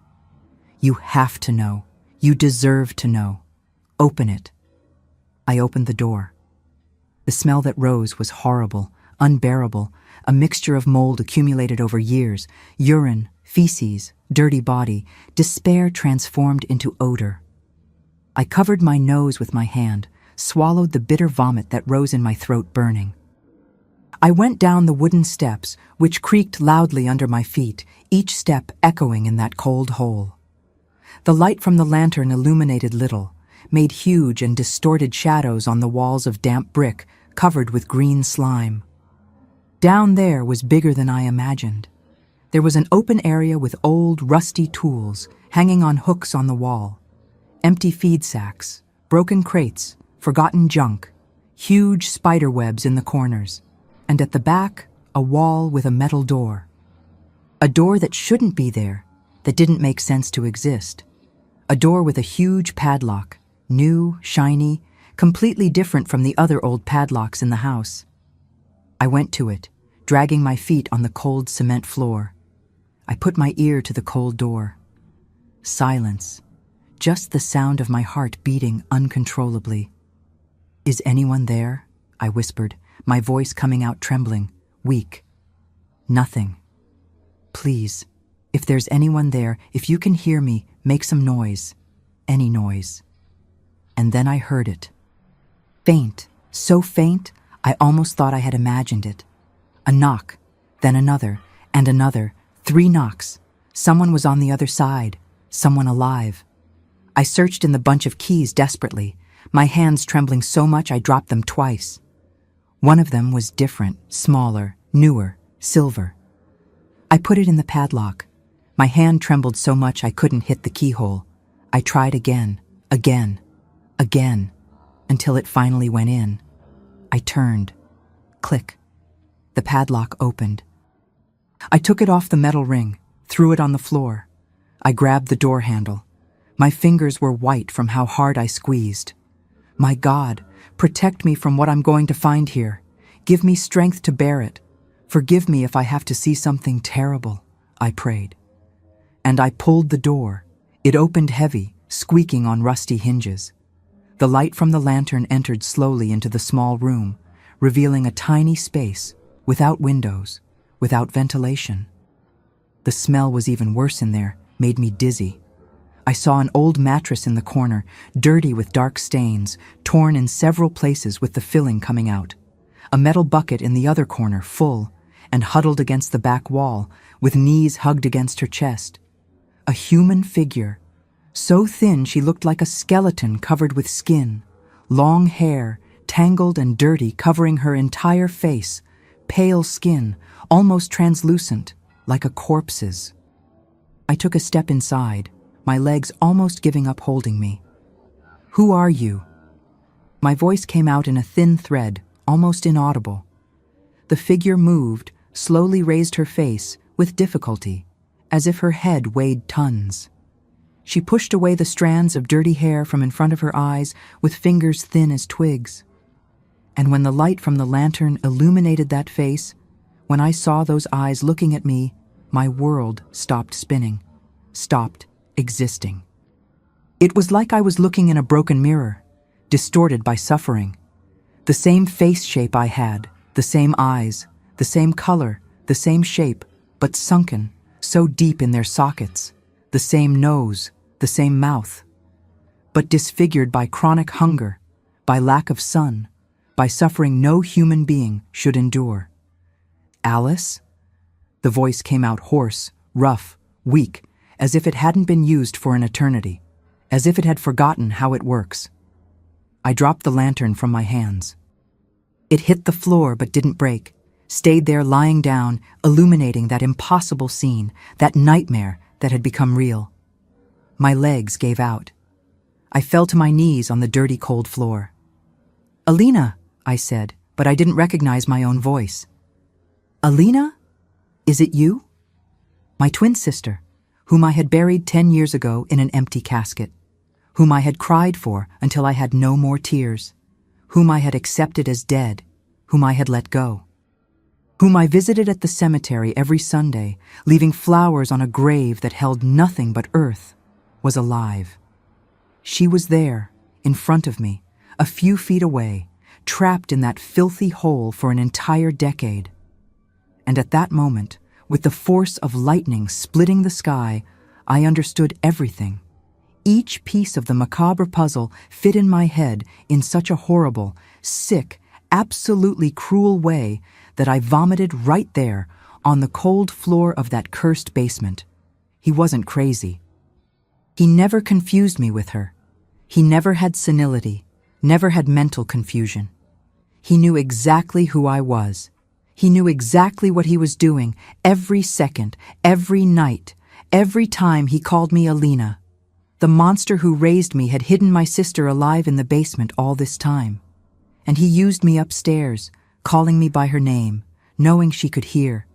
"You have to know. You deserve to know. Open it." I opened the door. The smell that rose was horrible, unbearable, a mixture of mold accumulated over years, urine, feces, dirty body, despair transformed into odor. I covered my nose with my hand, swallowed the bitter vomit that rose in my throat burning. I went down the wooden steps, which creaked loudly under my feet, each step echoing in that cold hole. The light from the lantern illuminated little, made huge and distorted shadows on the walls of damp brick covered with green slime. Down there was bigger than I imagined. There was an open area with old, rusty tools hanging on hooks on the wall, empty feed sacks, broken crates, forgotten junk, huge spider webs in the corners, and at the back, a wall with a metal door. A door that shouldn't be there, that didn't make sense to exist. A door with a huge padlock, new, shiny, completely different from the other old padlocks in the house. I went to it, dragging my feet on the cold cement floor. I put my ear to the cold door. Silence, just the sound of my heart beating uncontrollably. "Is anyone there?" I whispered, my voice coming out trembling, weak. "Nothing. Please, if there's anyone there, if you can hear me, make some noise. Any noise." And then I heard it. Faint, so faint, I almost thought I had imagined it. A knock, then another, and another, 3 knocks. Someone was on the other side, someone alive. I searched in the bunch of keys desperately, my hands trembling so much I dropped them twice. One of them was different, smaller, newer, silver. I put it in the padlock. My hand trembled so much I couldn't hit the keyhole. I tried again, again, again, until it finally went in. I turned. Click. The padlock opened. I took it off the metal ring, threw it on the floor. I grabbed the door handle. My fingers were white from how hard I squeezed. My God, protect me from what I'm going to find here. Give me strength to bear it. Forgive me if I have to see something terrible, I prayed. And I pulled the door. It opened heavy, squeaking on rusty hinges. The light from the lantern entered slowly into the small room, revealing a tiny space, without windows, without ventilation. The smell was even worse in there, made me dizzy. I saw an old mattress in the corner, dirty with dark stains, torn in several places with the filling coming out. A metal bucket in the other corner, full, and huddled against the back wall, with knees hugged against her chest. A human figure, so thin she looked like a skeleton covered with skin, long hair, tangled and dirty, covering her entire face, pale skin, almost translucent, like a corpse's. I took a step inside, my legs almost giving up holding me. "Who are you?" My voice came out in a thin thread, almost inaudible. The figure moved, slowly raised her face with difficulty, as if her head weighed tons. She pushed away the strands of dirty hair from in front of her eyes with fingers thin as twigs. And when the light from the lantern illuminated that face, when I saw those eyes looking at me, my world stopped spinning, stopped existing. It was like I was looking in a broken mirror, distorted by suffering. The same face shape I had, the same eyes, the same color, the same shape, but sunken, so deep in their sockets, the same nose, the same mouth, but disfigured by chronic hunger, by lack of sun, by suffering no human being should endure. Alice? The voice came out hoarse, rough, weak, as if it hadn't been used for an eternity, as if it had forgotten how it works. I dropped the lantern from my hands. It hit the floor but didn't break, stayed there lying down, illuminating that impossible scene, that nightmare that had become real. My legs gave out. I fell to my knees on the dirty, cold floor. "Alina," I said, but I didn't recognize my own voice. "Alina? Is it you?" My twin sister, whom I had buried 10 years ago in an empty casket, whom I had cried for until I had no more tears, whom I had accepted as dead, whom I had let go, whom I visited at the cemetery every Sunday, leaving flowers on a grave that held nothing but earth, was alive. She was there, in front of me, a few feet away, trapped in that filthy hole for an entire decade. And at that moment, with the force of lightning splitting the sky, I understood everything. Each piece of the macabre puzzle fit in my head in such a horrible, sick, absolutely cruel way that I vomited right there on the cold floor of that cursed basement. He wasn't crazy. He never confused me with her. He never had senility, never had mental confusion. He knew exactly who I was. He knew exactly what he was doing every second, every night, every time he called me Alina. The monster who raised me had hidden my sister alive in the basement all this time. And he used me upstairs, calling me by her name, knowing she could hear,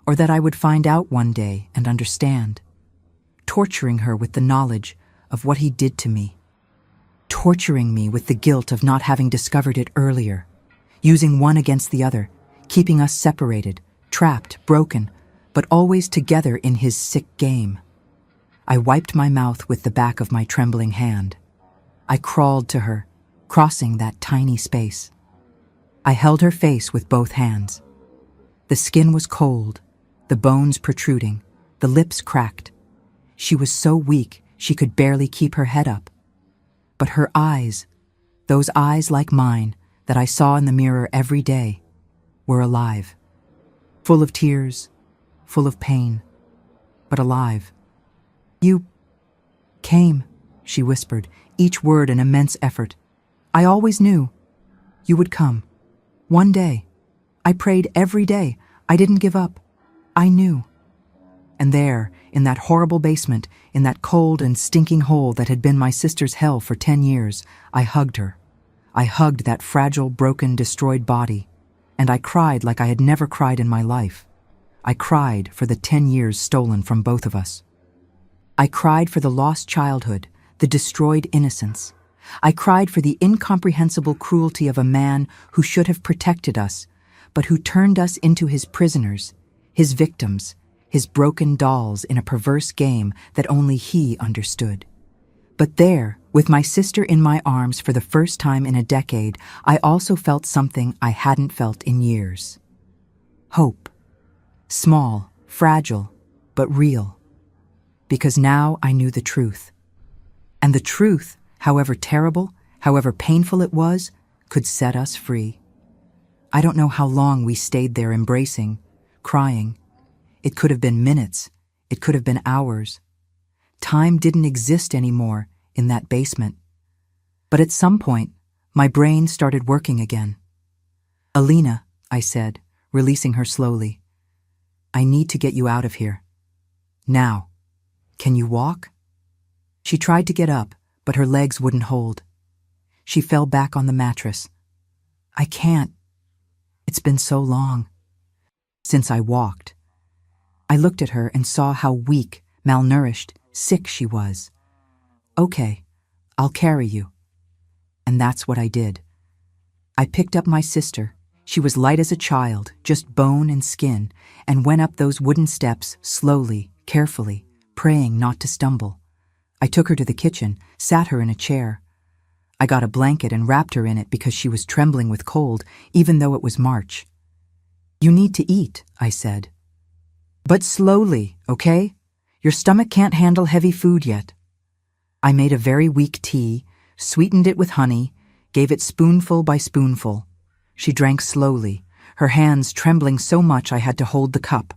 or that I would find out one day and understand. Torturing her with the knowledge of what he did to me. Torturing me with the guilt of not having discovered it earlier. Using one against the other, keeping us separated, trapped, broken, but always together in his sick game. I wiped my mouth with the back of my trembling hand. I crawled to her, crossing that tiny space. I held her face with both hands. The skin was cold, the bones protruding, the lips cracked. She was so weak she could barely keep her head up. But her eyes, those eyes like mine that I saw in the mirror every day, were alive. Full of tears, full of pain, but alive. "You came," she whispered, each word an immense effort. "I always knew you would come. One day. I prayed every day. I didn't give up. I knew." And there, in that horrible basement, in that cold and stinking hole that had been my sister's hell for 10 years, I hugged her. I hugged that fragile, broken, destroyed body, and I cried like I had never cried in my life. I cried for the 10 years stolen from both of us. I cried for the lost childhood, the destroyed innocence. I cried for the incomprehensible cruelty of a man who should have protected us, but who turned us into his prisoners, his victims, his broken dolls in a perverse game that only he understood. But there, with my sister in my arms for the first time in a decade, I also felt something I hadn't felt in years. Hope. Small, fragile, but real. Because now I knew the truth. And the truth, however terrible, however painful it was, could set us free. I don't know how long we stayed there embracing, crying. It could have been minutes. It could have been hours. Time didn't exist anymore in that basement. But at some point, my brain started working again. "Alina," I said, releasing her slowly, "I need to get you out of here. Now. Can you walk?" She tried to get up, but her legs wouldn't hold. She fell back on the mattress. "I can't. It's been so long." since I walked. I looked at her and saw how weak, malnourished, sick she was. Okay, I'll carry you. And that's what I did. I picked up my sister. She was light as a child, just bone and skin, and went up those wooden steps slowly, carefully, praying not to stumble. I took her to the kitchen, sat her in a chair. I got a blanket and wrapped her in it because she was trembling with cold, even though it was March. You need to eat, I said. But slowly, okay? Your stomach can't handle heavy food yet. I made a very weak tea, sweetened it with honey, gave it spoonful by spoonful. She drank slowly, her hands trembling so much I had to hold the cup.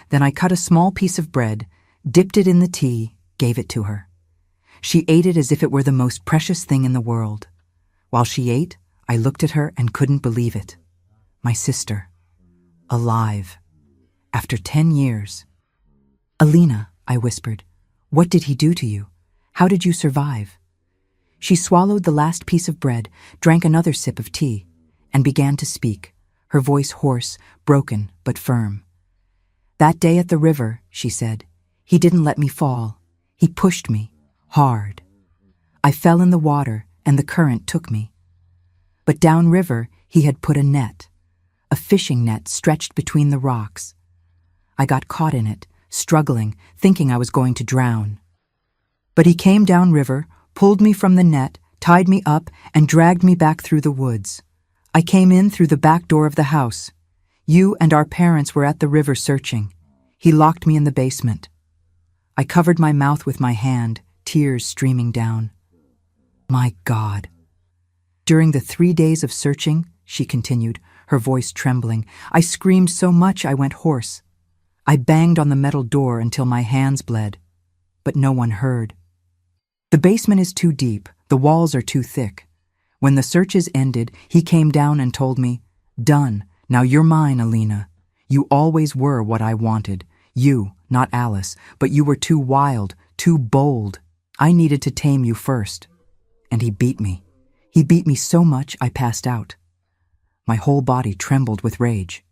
Then I cut a small piece of bread, dipped it in the tea, gave it to her. She ate it as if it were the most precious thing in the world. While she ate, I looked at her and couldn't believe it. My sister. Alive. After 10 years. Alina, I whispered, what did he do to you? How did you survive? She swallowed the last piece of bread, drank another sip of tea, and began to speak, her voice hoarse, broken, but firm. That day at the river, she said, he didn't let me fall. He pushed me, hard. I fell in the water, and the current took me. But downriver, he had put a net, a fishing net stretched between the rocks. I got caught in it, struggling, thinking I was going to drown. But he came downriver, pulled me from the net, tied me up, and dragged me back through the woods. I came in through the back door of the house. You and our parents were at the river searching. He locked me in the basement. I covered my mouth with my hand, tears streaming down. My God. During the 3 days of searching, she continued, her voice trembling, I screamed so much I went hoarse. I banged on the metal door until my hands bled, but no one heard. The basement is too deep, the walls are too thick. When the searches ended, he came down and told me, done, now you're mine, Alina. You always were what I wanted. You, not Alice, but you were too wild, too bold. I needed to tame you first. And he beat me. He beat me so much I passed out. My whole body trembled with rage.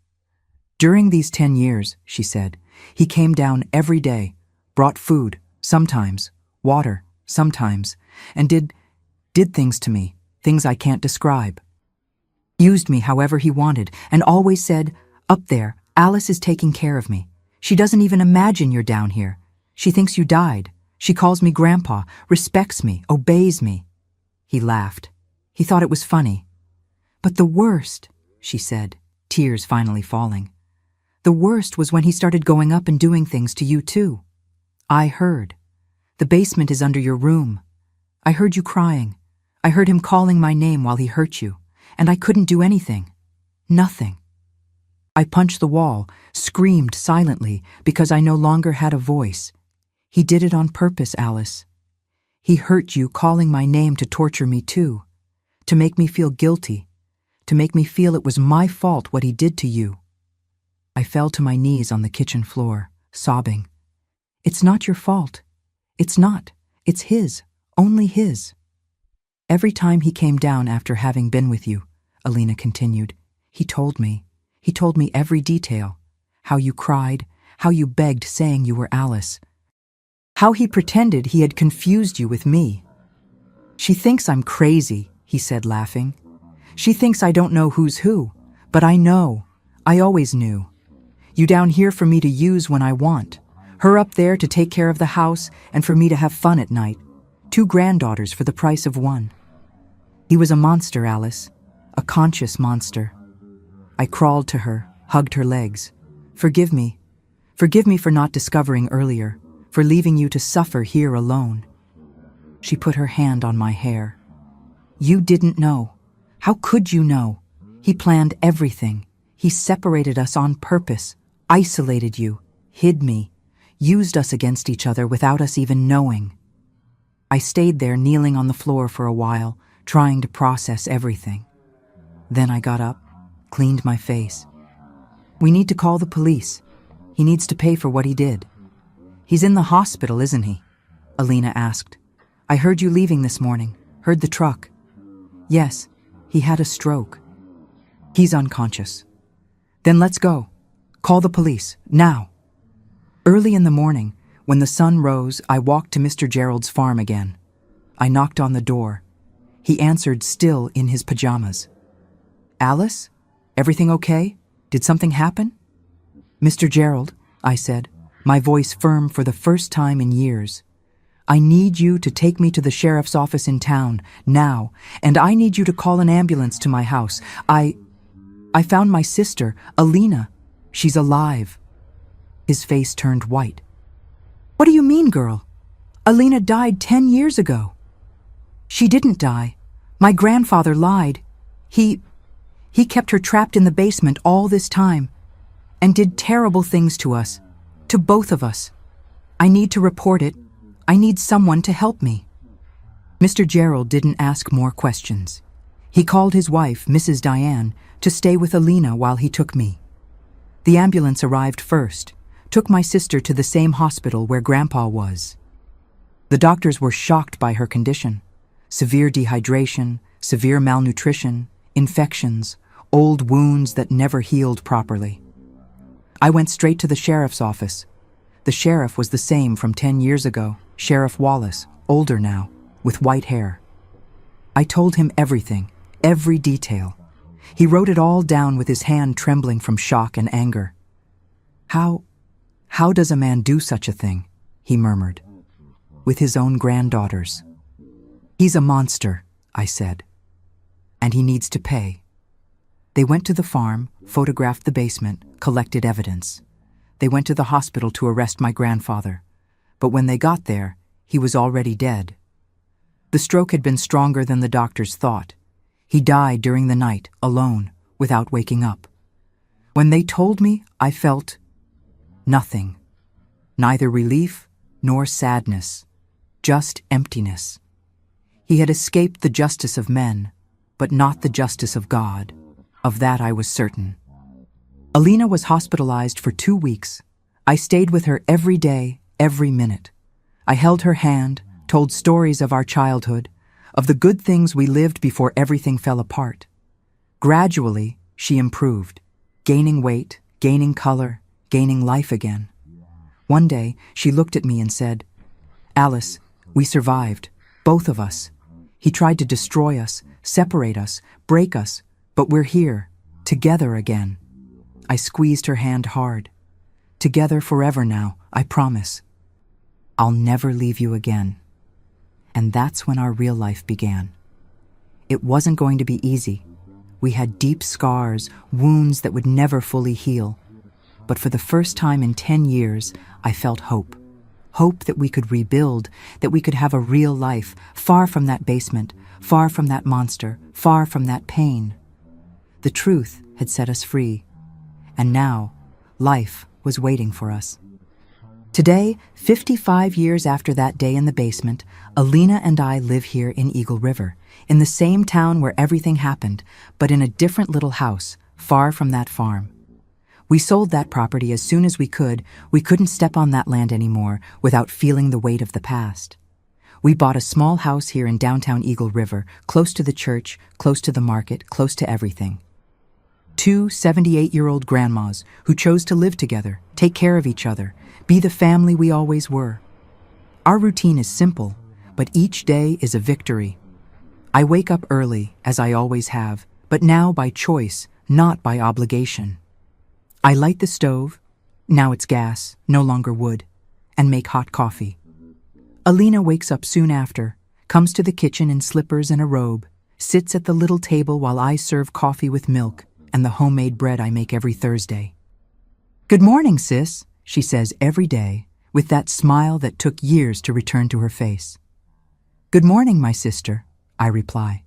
During these 10 years, she said, he came down every day, brought food, sometimes, water, sometimes, and did things to me, things I can't describe. Used me however he wanted, and always said, up there, Alice is taking care of me. She doesn't even imagine you're down here. She thinks you died. She calls me Grandpa, respects me, obeys me. He laughed. He thought it was funny. But the worst, she said, tears finally falling. The worst was when he started going up and doing things to you too. I heard. The basement is under your room. I heard you crying. I heard him calling my name while he hurt you, and I couldn't do anything. Nothing. I punched the wall, screamed silently because I no longer had a voice. He did it on purpose, Alice. He hurt you calling my name to torture me too, to make me feel guilty, to make me feel it was my fault what he did to you. I fell to my knees on the kitchen floor, sobbing. It's not your fault. It's not. It's his, only his. Every time he came down after having been with you, Alina continued, he told me every detail, how you cried, how you begged saying you were Alice, how he pretended he had confused you with me. She thinks I'm crazy, he said, laughing. She thinks I don't know who's who, but I know. I always knew. You down here for me to use when I want. Her up there to take care of the house and for me to have fun at night. 2 granddaughters for the price of 1. He was a monster, Alice. A conscious monster. I crawled to her, hugged her legs. Forgive me. Forgive me for not discovering earlier, for leaving you to suffer here alone. She put her hand on my hair. You didn't know. How could you know? He planned everything. He separated us on purpose, isolated you, hid me, used us against each other without us even knowing. I stayed there kneeling on the floor for a while, trying to process everything. Then I got up, cleaned my face. We need to call the police. He needs to pay for what he did. He's in the hospital, isn't he? Alina asked. I heard you leaving this morning, heard the truck. Yes, he had a stroke. He's unconscious. Then let's go. Call the police, now. Early in the morning, when the sun rose, I walked to Mr. Gerald's farm again. I knocked on the door. He answered, still in his pajamas. Alice? Everything okay? Did something happen? Mr. Gerald, I said, my voice firm for the first time in years. I need you to take me to the sheriff's office in town, now, and I need you to call an ambulance to my house. I found my sister, Alina. She's alive. His face turned white. What do you mean, girl? Alina died 10 years ago. She didn't die. My grandfather lied. He kept her trapped in the basement all this time and did terrible things to us, to both of us. I need to report it. I need someone to help me. Mr. Gerald didn't ask more questions. He called his wife, Mrs. Diane, to stay with Alina while he took me. The ambulance arrived first, took my sister to the same hospital where Grandpa was. The doctors were shocked by her condition. Severe dehydration, severe malnutrition, infections, old wounds that never healed properly. I went straight to the sheriff's office. The sheriff was the same from 10 years ago, Sheriff Wallace, older now, with white hair. I told him everything, every detail. He wrote it all down with his hand trembling from shock and anger. How does a man do such a thing? He murmured. With his own granddaughters. He's a monster, I said. And he needs to pay. They went to the farm, photographed the basement, collected evidence. They went to the hospital to arrest my grandfather. But when they got there, he was already dead. The stroke had been stronger than the doctors thought. He died during the night, alone, without waking up. When they told me, I felt nothing. Neither relief nor sadness, just emptiness. He had escaped the justice of men, but not the justice of God. Of that I was certain. Alina was hospitalized for 2 weeks. I stayed with her every day, every minute. I held her hand, told stories of our childhood, of the good things we lived before everything fell apart. Gradually, she improved, gaining weight, gaining color, gaining life again. One day, she looked at me and said, Alice, we survived, both of us. He tried to destroy us, separate us, break us, but we're here, together again. I squeezed her hand hard. Together forever now, I promise. I'll never leave you again. And that's when our real life began. It wasn't going to be easy. We had deep scars, wounds that would never fully heal. But for the first time in 10 years, I felt hope. Hope that we could rebuild, that we could have a real life, far from that basement, far from that monster, far from that pain. The truth had set us free. And now, life was waiting for us. Today, 55 years after that day in the basement, Alina and I live here in Eagle River, in the same town where everything happened, but in a different little house, far from that farm. We sold that property as soon as we could. We couldn't step on that land anymore without feeling the weight of the past. We bought a small house here in downtown Eagle River, close to the church, close to the market, close to everything. 2 78-year-old grandmas who chose to live together, take care of each other, be the family we always were. Our routine is simple, but each day is a victory. I wake up early, as I always have, but now by choice, not by obligation. I light the stove, now it's gas, no longer wood, and make hot coffee. Alina wakes up soon after, comes to the kitchen in slippers and a robe, sits at the little table while I serve coffee with milk and the homemade bread I make every Thursday. Good morning, sis, she says every day, with that smile that took years to return to her face. Good morning, my sister, I reply.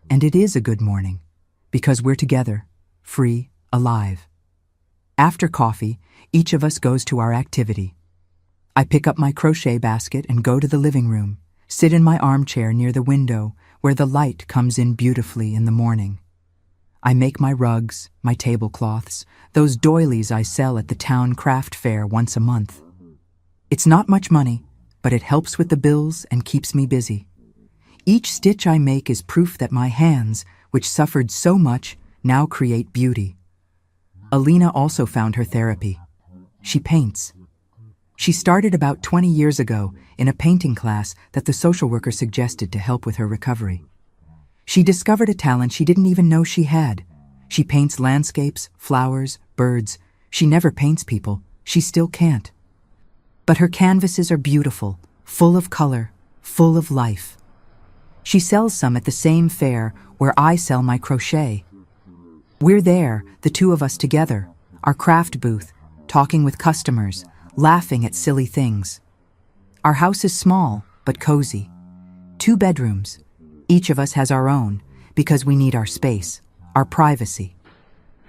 And it is a good morning, because we're together, free, alive. After coffee, each of us goes to our activity. I pick up my crochet basket and go to the living room, sit in my armchair near the window where the light comes in beautifully in the morning. I make my rugs, my tablecloths, those doilies I sell at the town craft fair once a month. It's not much money, but it helps with the bills and keeps me busy. Each stitch I make is proof that my hands, which suffered so much, now create beauty. Alina also found her therapy. She paints. She started about 20 years ago in a painting class that the social worker suggested to help with her recovery. She discovered a talent she didn't even know she had. She paints landscapes, flowers, birds. She never paints people. She still can't. But her canvases are beautiful, full of color, full of life. She sells some at the same fair where I sell my crochet. We're there, the two of us together, our craft booth, talking with customers, laughing at silly things. Our house is small, but cozy. 2 bedrooms. Each of us has our own, because we need our space, our privacy.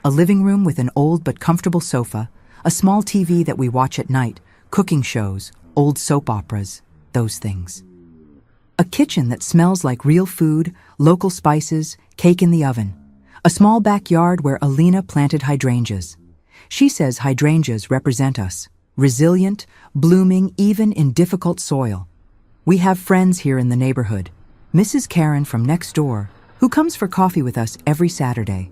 A living room with an old but comfortable sofa, a small TV that we watch at night, cooking shows, old soap operas, those things. A kitchen that smells like real food, local spices, cake in the oven. A small backyard where Alina planted hydrangeas. She says hydrangeas represent us, resilient, blooming even in difficult soil. We have friends here in the neighborhood. Mrs. Karen from next door, who comes for coffee with us every Saturday.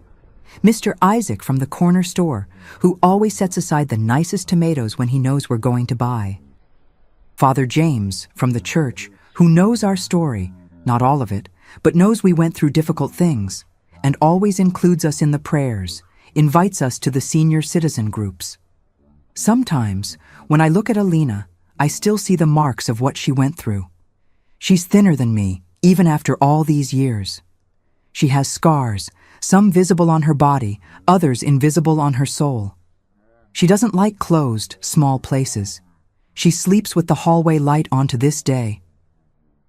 Mr. Isaac from the corner store, who always sets aside the nicest tomatoes when he knows we're going to buy. Father James from the church, who knows our story, not all of it, but knows we went through difficult things, and always includes us in the prayers, invites us to the senior citizen groups. Sometimes, when I look at Alina, I still see the marks of what she went through. She's thinner than me, even after all these years. She has scars, some visible on her body, others invisible on her soul. She doesn't like closed, small places. She sleeps with the hallway light on to this day.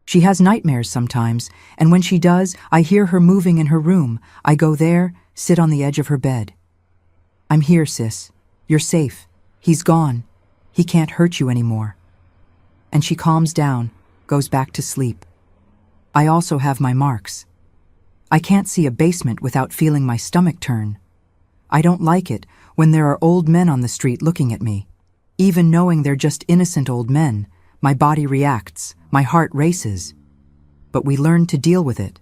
She has nightmares sometimes, and when she does, I hear her moving in her room. I go there, sit on the edge of her bed. I'm here, sis. You're safe. He's gone. He can't hurt you anymore. And she calms down, goes back to sleep. I also have my marks. I can't see a basement without feeling my stomach turn. I don't like it when there are old men on the street looking at me. Even knowing they're just innocent old men, my body reacts, my heart races. But we learned to deal with it.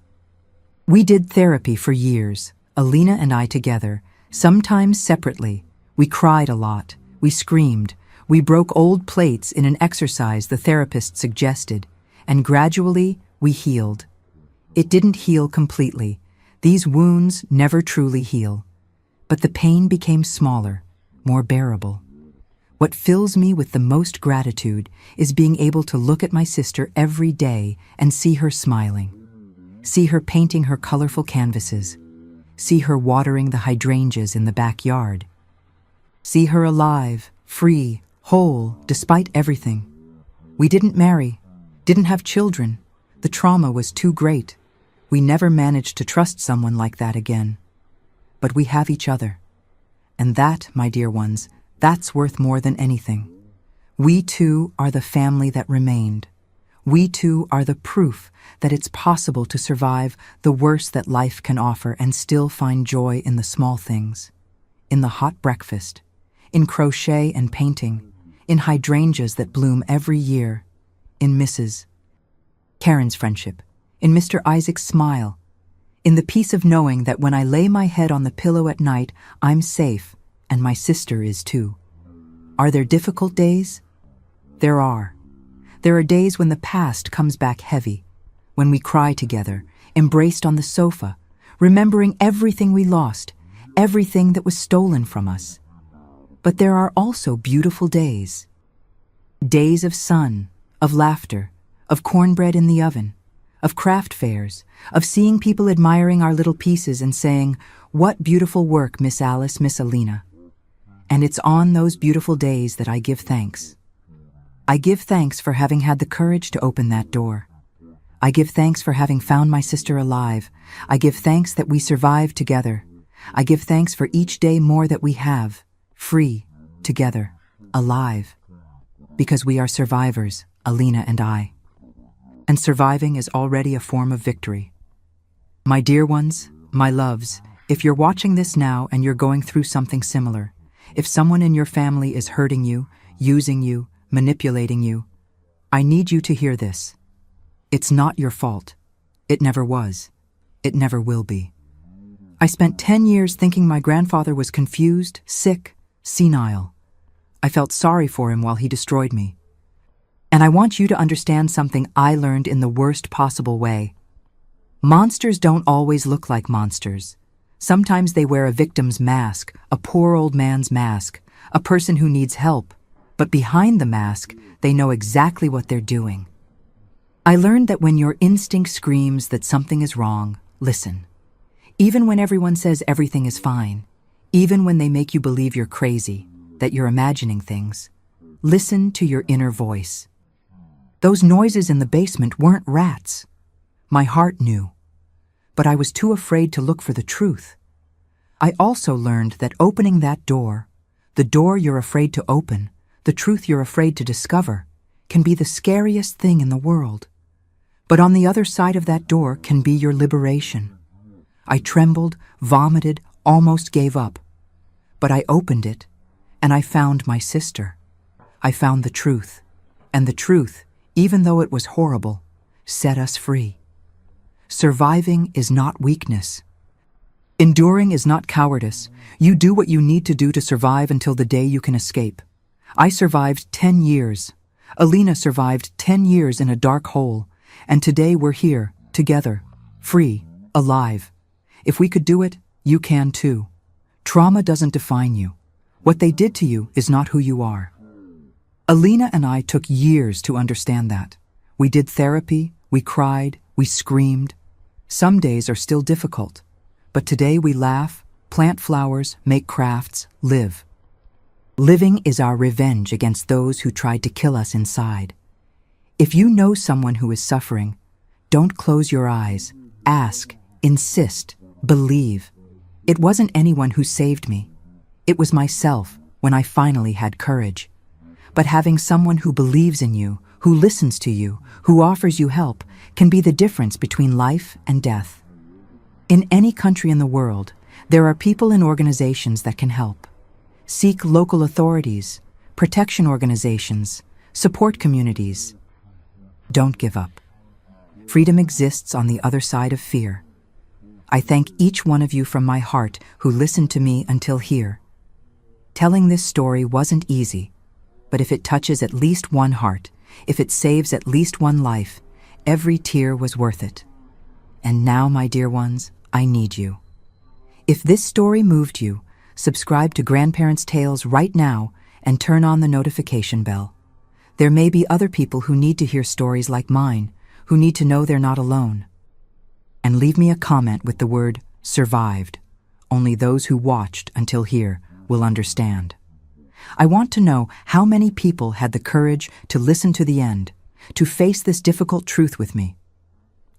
We did therapy for years, Alina and I together, sometimes separately. We cried a lot. We screamed. We broke old plates in an exercise the therapist suggested, and gradually we healed. It didn't heal completely. These wounds never truly heal. But the pain became smaller, more bearable. What fills me with the most gratitude is being able to look at my sister every day and see her smiling. See her painting her colorful canvases. See her watering the hydrangeas in the backyard. See her alive, free, whole, despite everything. We didn't marry, didn't have children. The trauma was too great. We never managed to trust someone like that again. But we have each other. And that, my dear ones, that's worth more than anything. We two are the family that remained. We two are the proof that it's possible to survive the worst that life can offer and still find joy in the small things. In the hot breakfast, in crochet and painting, in hydrangeas that bloom every year, in Mrs. Karen's friendship, in Mr. Isaac's smile, in the peace of knowing that when I lay my head on the pillow at night, I'm safe, and my sister is too. Are there difficult days? There are. There are days when the past comes back heavy, when we cry together, embraced on the sofa, remembering everything we lost, everything that was stolen from us. But there are also beautiful days. Days of sun, of laughter, of cornbread in the oven, of craft fairs, of seeing people admiring our little pieces and saying, "What beautiful work, Miss Alice, Miss Alina." And it's on those beautiful days that I give thanks. I give thanks for having had the courage to open that door. I give thanks for having found my sister alive. I give thanks that we survived together. I give thanks for each day more that we have, free, together, alive. Because we are survivors, Alina and I. And surviving is already a form of victory. My dear ones, my loves, if you're watching this now and you're going through something similar, if someone in your family is hurting you, using you, manipulating you, I need you to hear this. It's not your fault. It never was. It never will be. I spent 10 years thinking my grandfather was confused, sick, senile. I felt sorry for him while he destroyed me. And I want you to understand something I learned in the worst possible way. Monsters don't always look like monsters. Sometimes they wear a victim's mask, a poor old man's mask, a person who needs help. But behind the mask, they know exactly what they're doing. I learned that when your instinct screams that something is wrong, listen. Even when everyone says everything is fine, even when they make you believe you're crazy, that you're imagining things, listen to your inner voice. Those noises in the basement weren't rats. My heart knew, but I was too afraid to look for the truth. I also learned that opening that door, the door you're afraid to open, the truth you're afraid to discover, can be the scariest thing in the world. But on the other side of that door can be your liberation. I trembled, vomited, almost gave up. But I opened it, and I found my sister. I found the truth, and the truth, even though it was horrible, set us free. Surviving is not weakness. Enduring is not cowardice. You do what you need to do to survive until the day you can escape. I survived 10 years. Alina survived 10 years in a dark hole, and today we're here, together, free, alive. If we could do it, you can too. Trauma doesn't define you. What they did to you is not who you are. Alina and I took years to understand that. We did therapy, we cried, we screamed. Some days are still difficult, but today we laugh, plant flowers, make crafts, live. Living is our revenge against those who tried to kill us inside. If you know someone who is suffering, don't close your eyes. Ask, insist, believe. It wasn't anyone who saved me. It was myself when I finally had courage. But having someone who believes in you, who listens to you, who offers you help, can be the difference between life and death. In any country in the world, there are people and organizations that can help. Seek local authorities, protection organizations, support communities. Don't give up. Freedom exists on the other side of fear. I thank each one of you from my heart who listened to me until here. Telling this story wasn't easy, but if it touches at least one heart, if it saves at least one life, every tear was worth it. And now, my dear ones, I need you. If this story moved you, subscribe to Grandparents' Tales right now and turn on the notification bell. There may be other people who need to hear stories like mine, who need to know they're not alone. And leave me a comment with the word survived. Only those who watched until here will understand. I want to know how many people had the courage to listen to the end, to face this difficult truth with me.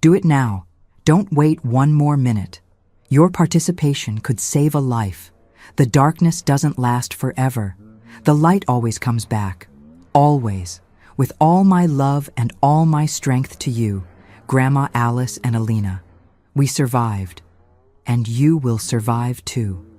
Do it now. Don't wait one more minute. Your participation could save a life. The darkness doesn't last forever. The light always comes back. Always. With all my love and all my strength to you, Grandma Alice and Alina. We survived. And you will survive too.